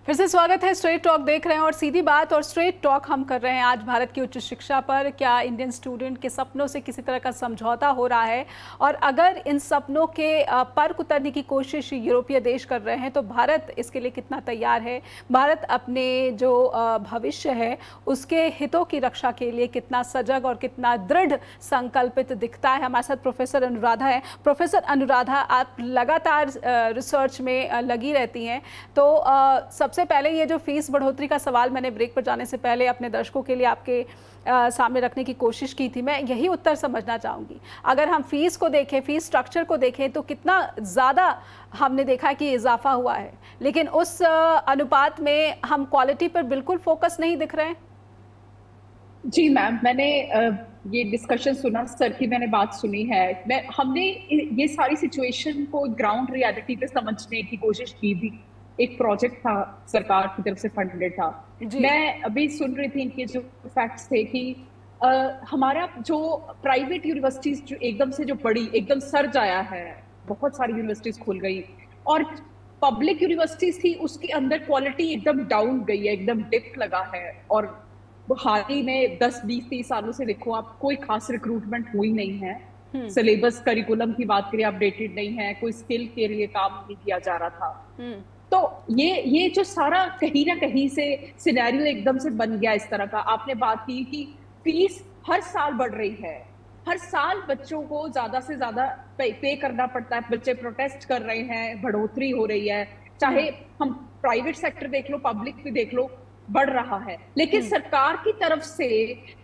फिर से स्वागत है। स्ट्रेट टॉक देख रहे हैं और सीधी बात और स्ट्रेट टॉक हम कर रहे हैं आज भारत की उच्च शिक्षा पर। क्या इंडियन स्टूडेंट के सपनों से किसी तरह का समझौता हो रहा है, और अगर इन सपनों के पर उतरने की कोशिश यूरोपीय देश कर रहे हैं तो भारत इसके लिए कितना तैयार है? भारत अपने जो भविष्य है उसके हितों की रक्षा के लिए कितना सजग और कितना दृढ़ संकल्पित दिखता है? हमारे साथ प्रोफेसर अनुराधा है। प्रोफेसर अनुराधा, आप लगातार रिसर्च में लगी रहती हैं, तो सबसे पहले ये जो फीस बढ़ोतरी का सवाल मैंने ब्रेक पर जाने से पहले अपने दर्शकों के लिए आपके सामने रखने की कोशिश की थी, मैं यही उत्तर समझना चाहूँगी। अगर हम फीस को देखें, फीस स्ट्रक्चर को देखें, तो कितना ज़्यादा हमने देखा कि इजाफा हुआ है, लेकिन उस अनुपात में हम क्वालिटी पर बिल्कुल फोकस नहीं दिख रहे हैं। जी मैम, मैंने ये डिस्कशन सुना, सर की मैंने बात सुनी है। हमने ये सारी सिचुएशन को ग्राउंड रियलिटी पे समझने की कोशिश की थी। एक प्रोजेक्ट था, सरकार की तरफ से फंडेड था। मैं अभी सुन रही थी इनके जो फैक्ट्स थे कि हमारा जो प्राइवेट यूनिवर्सिटीज जो एकदम से जो बड़ी एकदम सर्ज आया है, बहुत सारी यूनिवर्सिटीज खुल गई, और पब्लिक यूनिवर्सिटीज थी उसके अंदर क्वालिटी एकदम डाउन गई है, एकदम डिप लगा है। और हाल ही में 10-20-30 सालों से देखो आप, कोई खास रिक्रूटमेंट हुई नहीं है। सिलेबस करिकुलम की बात करें, अपडेटेड नहीं है, कोई स्किल के लिए काम नहीं किया जा रहा था। तो ये जो सारा कहीं ना कहीं से सिनेरियो एकदम से बन गया इस तरह का। आपने बात की कि फीस हर साल बढ़ रही है, हर साल बच्चों को ज्यादा से ज्यादा पे करना पड़ता है, बच्चे प्रोटेस्ट कर रहे हैं, बढ़ोतरी हो रही है। चाहे हम प्राइवेट सेक्टर देख लो, पब्लिक भी देख लो, बढ़ रहा है। लेकिन सरकार की तरफ से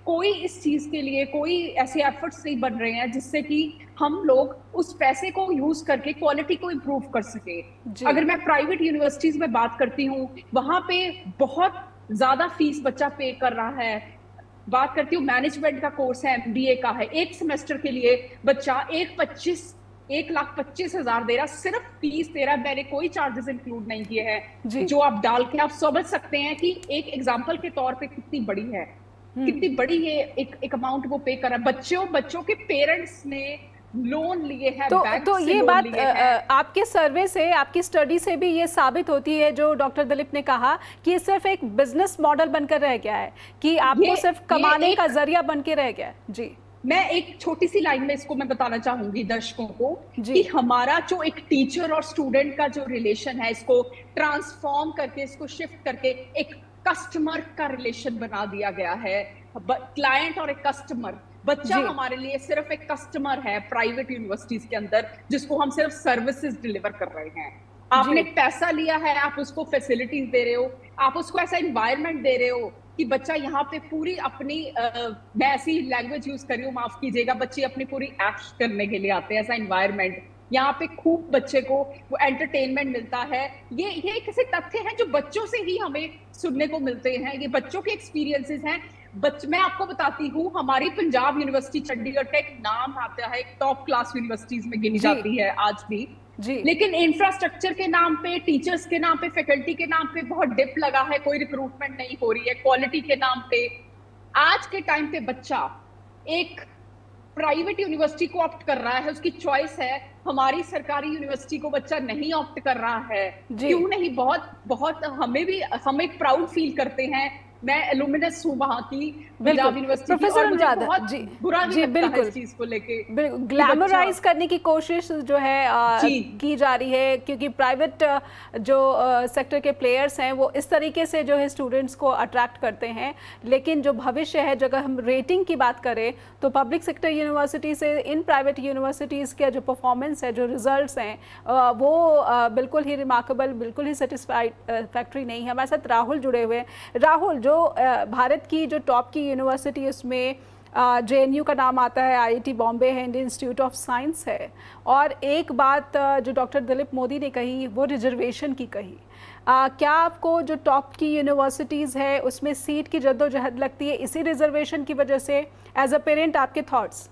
कोई इस चीज के लिए कोई ऐसे एफर्ट्स नहीं बन रहे हैं जिससे कि हम लोग उस पैसे को यूज करके क्वालिटी को इम्प्रूव कर सके। अगर मैं प्राइवेट यूनिवर्सिटीज में बात करती हूँ, वहां पे बहुत ज्यादा फीस बच्चा पे कर रहा है। बात करती हूँ मैनेजमेंट का कोर्स है, MBA का है, एक सेमेस्टर के लिए बच्चा 1,25,000 दे रहा, सिर्फ फीस दे रहा। मैंने कोई चार्जेस इंक्लूड नहीं किए हैं, जो आप डाल के आप समझ सकते हैं कि एक एग्जांपल के तौर पे कितनी बड़ी है, कितनी बड़ी ये एक अमाउंट वो पे कर रहा है। बच्चों के पेरेंट्स ने लोन लिए हैं, तो ये बात आपके सर्वे से, आपकी स्टडी से भी ये साबित होती है जो डॉक्टर दिलीप ने कहा कि ये सिर्फ एक बिजनेस मॉडल बनकर रह गया है, कि आपको सिर्फ कमाने का जरिया बन के रह गया है। जी, मैं एक छोटी सी लाइन में इसको मैं बताना चाहूंगी दर्शकों को कि हमारा जो एक टीचर और स्टूडेंट का जो रिलेशन है, इसको ट्रांसफॉर्म करके, इसको शिफ्ट करके एक कस्टमर का रिलेशन बना दिया गया है। क्लाइंट और एक कस्टमर, बच्चा हमारे लिए सिर्फ एक कस्टमर है प्राइवेट यूनिवर्सिटीज के अंदर, जिसको हम सिर्फ सर्विसेज डिलीवर कर रहे हैं। आपने पैसा लिया है, आप उसको फैसिलिटीज दे रहे हो, आप उसको ऐसा एनवायरनमेंट दे रहे हो कि बच्चा यहाँ पे पूरी अपनी मैं ऐसी लैंग्वेज यूज कर रही हूँ, माफ कीजिएगा, बच्चे अपनी पूरी ऐश करने के लिए आते हैं। ऐसा एनवायरनमेंट यहाँ पे खूब बच्चे को वो एंटरटेनमेंट मिलता है। ये कैसे तथ्य हैं जो बच्चों से ही हमें सुनने को मिलते हैं, ये बच्चों के एक्सपीरियंसेस हैं। मैं आपको बताती हूँ, हमारी पंजाब यूनिवर्सिटी चंडीगढ़ का एक नाम आता है, एक टॉप क्लास यूनिवर्सिटीज में गिनी जाती है आज भी, लेकिन इंफ्रास्ट्रक्चर के नाम पे, टीचर्स के नाम पे, फैकल्टी के नाम पे बहुत डिप लगा है, कोई रिक्रूटमेंट नहीं हो रही है। क्वालिटी के नाम पे आज के टाइम पे बच्चा एक प्राइवेट यूनिवर्सिटी को ऑप्ट कर रहा है, उसकी चॉइस है। हमारी सरकारी यूनिवर्सिटी को बच्चा नहीं ऑप्ट कर रहा है, क्यों नहीं? बहुत हम एक प्राउड फील करते हैं। मैं एलुमिनस हूँ वहाँ की, पंजाब यूनिवर्सिटी की, और मुझे बहुत बुरा भी लगता है इस चीज को लेके। ग्लैमराइज करने की कोशिश जो है की जा रही है, क्योंकि प्राइवेट जो सेक्टर के प्लेयर्स हैं वो इस तरीके से जो है स्टूडेंट्स को अट्रैक्ट करते हैं। लेकिन जो भविष्य है, अगर हम रेटिंग की बात करें तो पब्लिक सेक्टर यूनिवर्सिटी से इन प्राइवेट यूनिवर्सिटीज़ के जो परफॉर्मेंस है, जो रिजल्ट्स हैं, वो बिल्कुल ही रिमार्केबल, बिल्कुल ही सेटिस्फैक्ट्री नहीं है। हमारे साथ राहुल जुड़े हुए हैं। राहुल, जो भारत की जो टॉप की यूनिवर्सिटी, उसमें JNU का नाम आता है, IIT बॉम्बे है, इंडियन इंस्टीट्यूट ऑफ साइंस है, और एक बात जो डॉक्टर दिलीप मोदी ने कही वो रिजर्वेशन की कही। क्या आपको जो टॉप की यूनिवर्सिटीज़ है उसमें सीट की जद्दोजहद लगती है इसी रिजर्वेशन की वजह से? एज अ पेरेंट आपके थॉट्स?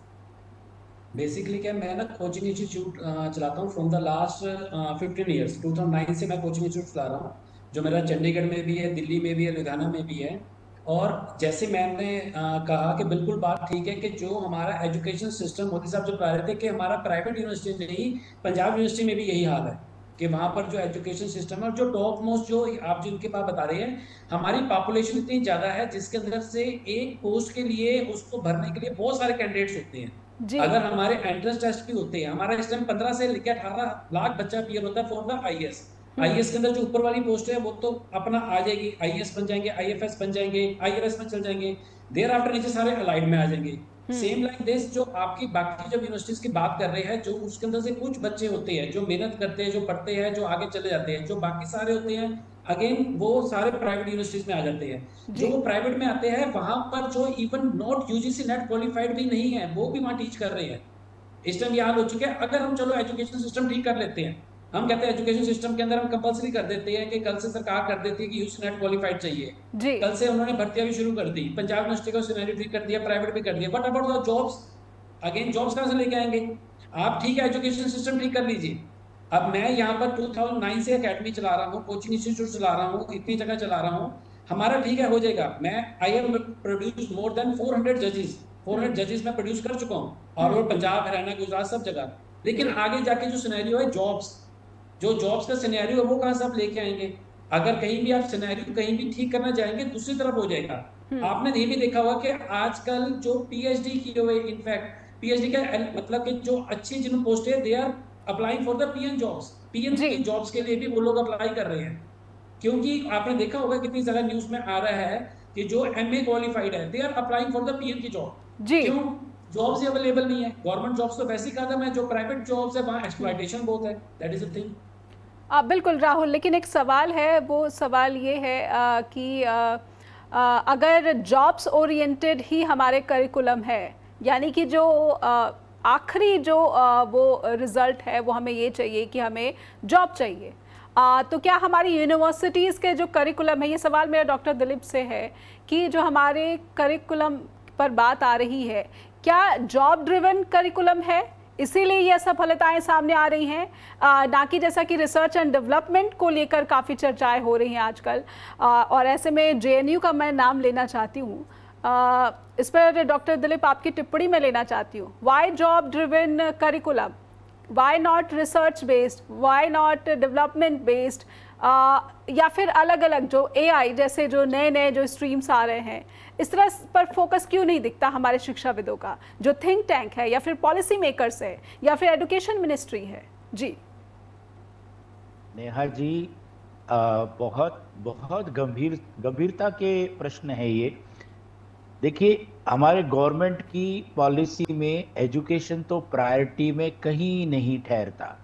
बेसिकली क्या, मैं ना कोचिंग इंस्टीट्यूट चलाता हूँ फ्रॉम द लास्ट 15 ईयर्स। 2009 से मैं कोचिंग इंस्टीट्यूट चला रहा हूँ, जो मेरा चंडीगढ़ में भी है, दिल्ली में भी है, लुधियाना में भी है। और जैसे मैंने कहा कि बिल्कुल बात ठीक है कि जो हमारा एजुकेशन सिस्टम, मोदी साहब जो कह रहे थे कि हमारा प्राइवेट यूनिवर्सिटी नहीं, पंजाब यूनिवर्सिटी में भी यही हाल है कि वहाँ पर जो एजुकेशन सिस्टम है और जो टॉप मोस्ट जो आप जिनके पास बता रहे हैं, हमारी पॉपुलेशन इतनी ज़्यादा है जिसके अंदर से एक पोस्ट के लिए उसको भरने के लिए बहुत सारे कैंडिडेट्स होते हैं। अगर हमारे एंट्रेंस टेस्ट भी होते हैं, हमारा इस टाइम 15 से लेकर 18 लाख बच्चा अपीयर होता है फॉर द आईएएस। आईएएस के अंदर जो ऊपर वाली पोस्ट है वो तो अपना आ जाएगी, आईएएस बन जाएंगे, आईएफएस बन जाएंगे, आईआरएस में चल जाएंगे, देयर आफ्टर नीचे सारे अलाइड में आ जाएंगे। सेम लाइक दिस जो आपकी बाकी जब यूनिवर्सिटीज की बात कर रहे हैं, जो उसके अंदर से कुछ बच्चे होते हैं जो मेहनत करते हैं, जो पढ़ते हैं, जो आगे चले जाते हैं, जो बाकी सारे होते हैं अगेन वो सारे प्राइवेट यूनिवर्सिटीज में आ जाते हैं। जो प्राइवेट में आते हैं वहां पर जो even not UGC net qualified भी नहीं है वो भी वहां टीच कर रहे हैं। इस टाइम ये हाल हो चुका है। अगर हम चलो एजुकेशन सिस्टम ठीक कर लेते हैं, हम कहते हैं एजुकेशन सिस्टम के अंदर हम कंपलसरी कर देते हैं कि कल से सरकार कर देती है कि यूजीसी नेट क्वालिफाइड चाहिए, कल से उन्होंने भर्तियां भी शुरू कर दी, पंजाब यूनिवर्सिटी का सिनेरियो ठीक कर दिया, प्राइवेट भी कर दिया, but about the jobs, again jobs कहां से लेके आएंगे आप? ठीक है एजुकेशन सिस्टम ठीक कर लीजिए। अब मैं यहाँ पर 2009 से एकेडमी चला रहा हूँ, कोचिंग इंस्टीट्यूट चला रहा हूँ, इतनी जगह चला रहा हूँ, हमारा ठीक है हो जाएगा। मैं I am produce more than 400 जजेस, 400 जजेस मैं प्रोड्यूस कर चुका हूँ और वो पंजाब, हरियाणा, गुजरात सब जगह। लेकिन आगे जाके जो सिनेरियो है जॉब्स, जो जॉब्स का सिनेरियो है वो कहाँ से आप लेके आएंगे? अगर कहीं भी आप सिनेरियो कहीं भी ठीक करना जाएंगे दूसरी तरफ हो जाएगा। आपने ये भी देखा होगा कि आजकल जो पीएचडी किए हुए, इनफैक्ट पीएचडी का मतलब कि जो अच्छी जिन पोस्ट है they are applying for the peon jobs, peon की जॉब्स के लिए भी वो लोग अप्लाई कर रहे हैं। क्योंकि आपने देखा होगा कितनी ज्यादा न्यूज में आ रहा है कि जो एमए क्वालिफाइड है they are applying for the peon की जॉब। क्यों? जॉब्स अवेलेबल नहीं है। गवर्नमेंट जॉब्स तो वैसे ही खत्म है, जो प्राइवेट जॉब्स है वहाँ एक्सप्लॉयटेशन बहुत है। That is the thing. बिल्कुल राहुल, लेकिन एक सवाल है, वो सवाल ये है कि अगर जॉब्स ओरिएंटेड ही हमारे करिकुलम है, यानी कि जो आखिरी जो वो रिज़ल्ट है वो हमें ये चाहिए कि हमें जॉब चाहिए, तो क्या हमारी यूनिवर्सिटीज़ के जो करिकुलम है, ये सवाल मेरा डॉक्टर दिलीप से है कि जो हमारे करिकुलम पर बात आ रही है क्या जॉब ड्रिवन करिकुलम है, इसीलिए ये असफलताएं सामने आ रही हैं, ना कि जैसा कि रिसर्च एंड डेवलपमेंट को लेकर काफ़ी चर्चाएं हो रही हैं आजकल। और ऐसे में जेएनयू का मैं नाम लेना चाहती हूँ, इस पर डॉक्टर दिलीप आपकी टिप्पणी में लेना चाहती हूँ। Why job driven curriculum, why not research based, why not development based, या फिर अलग अलग जो एआई जैसे जो नए नए जो स्ट्रीम्स आ रहे हैं, इस तरह पर फोकस क्यों नहीं दिखता हमारे शिक्षाविदों का, जो थिंक टैंक है या फिर पॉलिसी मेकर्स है या फिर एजुकेशन मिनिस्ट्री है? जी नेहा जी, बहुत बहुत गंभीरता के प्रश्न है ये। देखिए, हमारे गवर्नमेंट की पॉलिसी में एजुकेशन तो प्रायोरिटी में कहीं नहीं ठहरता।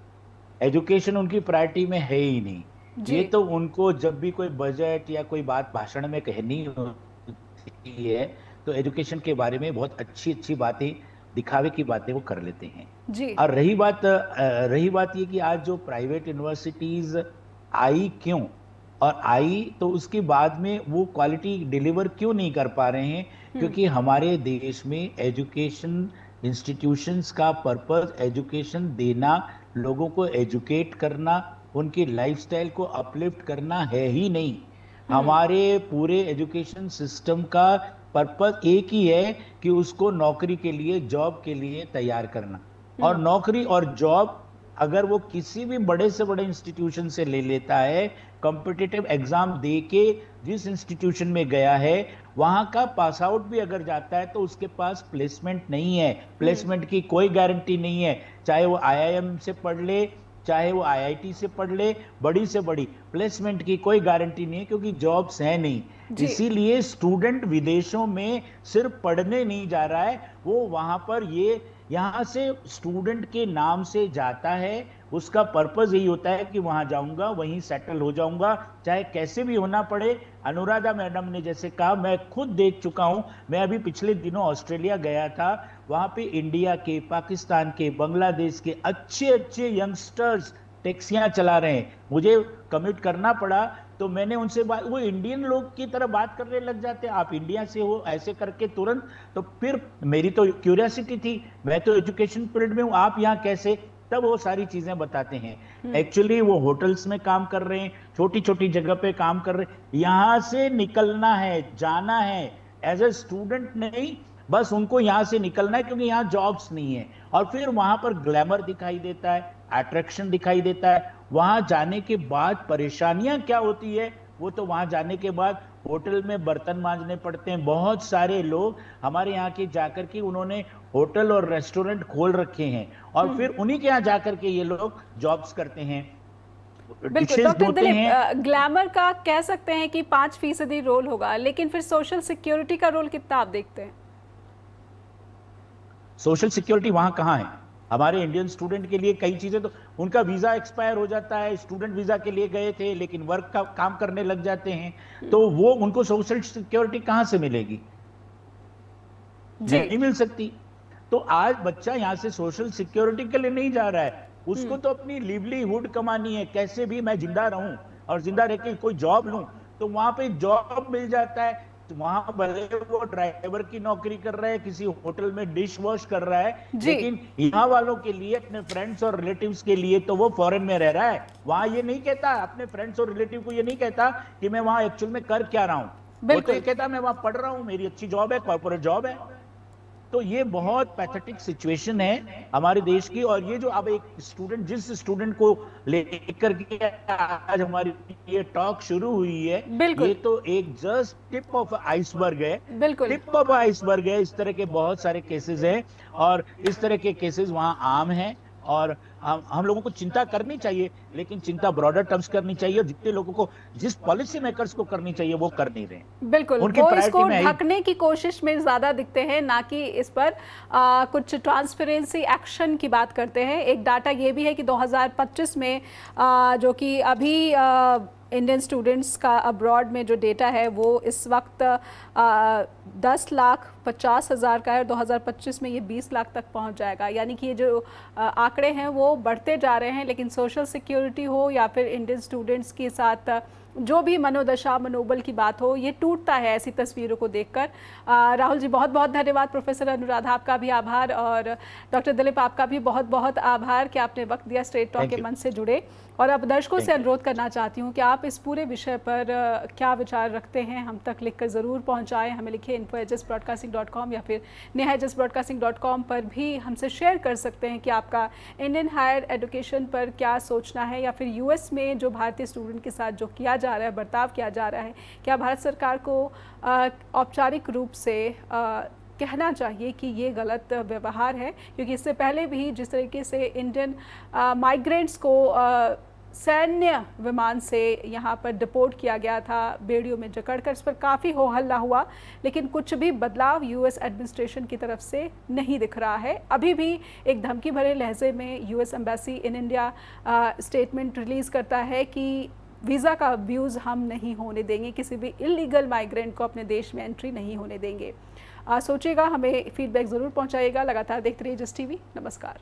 एजुकेशन उनकी प्रायोरिटी में है ही नहीं। ये तो उनको जब भी कोई बजट या कोई बात भाषण में कहनी होती है तो एजुकेशन के बारे में बहुत अच्छी अच्छी बातें, दिखावे की बातें वो कर लेते हैं जी। और रही बात ये कि आज जो प्राइवेट यूनिवर्सिटीज आई क्यों, और आई तो उसके बाद में वो क्वालिटी डिलीवर क्यों नहीं कर पा रहे हैं? क्योंकि हमारे देश में एजुकेशन इंस्टीट्यूशंस का पर्पस एजुकेशन देना, लोगों को एजुकेट करना, उनकी लाइफस्टाइल को अपलिफ्ट करना है ही नहीं। हमारे पूरे एजुकेशन सिस्टम का पर्पस एक ही है कि उसको नौकरी के लिए, जॉब के लिए तैयार करना। और नौकरी और जॉब अगर वो किसी भी बड़े से बड़े इंस्टीट्यूशन से ले लेता है, कॉम्पिटिटिव एग्जाम दे के जिस इंस्टीट्यूशन में गया है वहां का पास आउट भी अगर जाता है तो उसके पास प्लेसमेंट नहीं है। प्लेसमेंट की कोई गारंटी नहीं है, चाहे वो आईआईएम से पढ़ ले, चाहे वो आईआईटी से पढ़ ले, बड़ी से बड़ी प्लेसमेंट की कोई गारंटी नहीं है क्योंकि जॉब्स है नहीं। इसीलिए स्टूडेंट विदेशों में सिर्फ पढ़ने नहीं जा रहा है, वो वहां पर ये यहाँ से स्टूडेंट के नाम से जाता है, उसका पर्पस यही होता है कि वहां जाऊंगा, वहीं सेटल हो जाऊंगा, चाहे कैसे भी होना पड़े। अनुराधा मैडम ने जैसे कहा, मैं खुद देख चुका हूं। मैं अभी पिछले दिनों ऑस्ट्रेलिया गया था, वहां पे इंडिया के, पाकिस्तान के, बांग्लादेश के अच्छे अच्छे यंगस्टर्स टैक्सियां चला रहे हैं। मुझे कम्यूट करना पड़ा तो मैंने उनसे बात, वो इंडियन लोग की तरह बात करने लग जाते हैं, आप इंडिया से हो ऐसे करके तुरंत। तो फिर मेरी तो क्यूरियोसिटी थी, मैं तो एजुकेशन फील्ड में हूँ, आप यहाँ कैसे? तब वो सारी चीजें बताते हैं। एक्चुअली वो होटल्स में काम कर रहे हैं, छोटी छोटी जगह पे काम कर रहे हैं। यहाँ से निकलना है, जाना है, एज ए स्टूडेंट नहीं, बस उनको यहाँ से निकलना है क्योंकि यहाँ जॉब्स नहीं है। और फिर वहां पर ग्लैमर दिखाई देता है, अट्रैक्शन दिखाई देता है। वहां जाने के बाद परेशानियां क्या होती है, वो तो वहां जाने के बाद होटल में बर्तन मांजने पड़ते हैं। बहुत सारे लोग हमारे यहाँ के जाकर के उन्होंने होटल और रेस्टोरेंट खोल रखे हैं और फिर उन्हीं के यहाँ जाकर के ये लोग जॉब्स करते हैं, बिल्कुल। डॉक्टर दिलीप, ग्लैमर का कह सकते हैं कि 5% रोल होगा, लेकिन फिर सोशल सिक्योरिटी का रोल कितना आप देखते हैं? सोशल सिक्योरिटी वहां कहाँ है? हमारे इंडियन स्टूडेंट के लिए कई चीजें, तो उनका वीजा एक्सपायर हो जाता है, स्टूडेंट वीजा के लिए गए थे लेकिन वर्क का काम करने लग जाते हैं, तो वो उनको सोशल सिक्योरिटी कहां से मिलेगी? नहीं मिल सकती। तो आज बच्चा यहां से सोशल सिक्योरिटी के लिए नहीं जा रहा है, उसको तो अपनी लिवलीहुड कमानी है, कैसे भी मैं जिंदा रहूं और जिंदा रह के कोई जॉब लूं। तो वहां पे जॉब मिल जाता है, तो वहां भले वो ड्राइवर की नौकरी कर रहा है, किसी होटल में डिश वॉश कर रहा है, लेकिन यहाँ वालों के लिए, अपने फ्रेंड्स और रिलेटिव्स के लिए तो वो फॉरेन में रह रहा है। वहां ये नहीं कहता, अपने फ्रेंड्स और रिलेटिव को ये नहीं कहता कि मैं वहां एक्चुअल में कर क्या रहा हूं, वो तो ये कहता मैं वहां पढ़ रहा हूं, मेरी अच्छी जॉब है, कॉर्पोरेट जॉब है। तो ये बहुत पैथेटिक सिचुएशन है हमारे देश की। और ये जो अब एक स्टूडेंट, जिस स्टूडेंट को लेकर के आज हमारी ये टॉक शुरू हुई है, ये तो एक जस्ट टिप ऑफ आइसबर्ग है, टिप ऑफ आइसबर्ग है। इस तरह के बहुत सारे केसेस हैं और इस तरह के केसेस वहां आम हैं और हम लोगों को चिंता करनी चाहिए, लेकिन चिंता ब्रॉडर टर्म्स करनी चाहिए और जितने लोगों को, जिस पॉलिसी मेकर्स को करनी चाहिए वो कर नहीं रहे। बिल्कुल, वो इसको ढकने की कोशिश में ज्यादा दिखते हैं, ना कि इस पर कुछ ट्रांसपेरेंसी एक्शन की बात करते हैं। एक डाटा ये भी है कि 2025 में जो कि अभी इंडियन स्टूडेंट्स का अब्रॉड में जो डेटा है वो इस वक्त 10,50,000 का है और 2025 में ये 20 लाख तक पहुंच जाएगा। यानी कि ये जो आंकड़े हैं वो बढ़ते जा रहे हैं, लेकिन सोशल सिक्योरिटी हो या फिर इंडियन स्टूडेंट्स के साथ जो भी मनोदशा, मनोबल की बात हो, ये टूटता है ऐसी तस्वीरों को देखकर। राहुल जी बहुत बहुत धन्यवाद। प्रोफेसर अनुराधा आपका भी आभार और डॉक्टर दिलीप आपका भी बहुत बहुत आभार कि आपने वक्त दिया, स्ट्रेट टॉक के मंच से जुड़े। और अब दर्शकों से अनुरोध करना चाहती हूँ कि आप इस पूरे विषय पर क्या विचार रखते हैं हम तक लिखकर ज़रूर पहुँचाएँ। हमें लिखिए info@broadcasting.com या फिर neha@broadcasting.com पर भी हमसे शेयर कर सकते हैं कि आपका इंडियन हायर एजुकेशन पर क्या सोचना है, या फिर US में जो भारतीय स्टूडेंट के साथ जो किया जा रहा है, बर्ताव किया जा रहा है, क्या भारत सरकार को औपचारिक रूप से कहना चाहिए कि ये गलत व्यवहार है? क्योंकि इससे पहले भी जिस तरीके से इंडियन माइग्रेंट्स को सैन्य विमान से यहाँ पर डिपोर्ट किया गया था, बेड़ियों में जकड़कर, इस पर काफ़ी हो हल्ला हुआ, लेकिन कुछ भी बदलाव US एडमिनिस्ट्रेशन की तरफ से नहीं दिख रहा है। अभी भी एक धमकी भरे लहजे में US embassy in India statement release करता है कि वीज़ा का अब्यूज़ हम नहीं होने देंगे, किसी भी इलीगल माइग्रेंट को अपने देश में एंट्री नहीं होने देंगे। सोचिएगा, हमें फीडबैक ज़रूर पहुँचाइएगा। लगातार देखते रहिए जस TV। नमस्कार।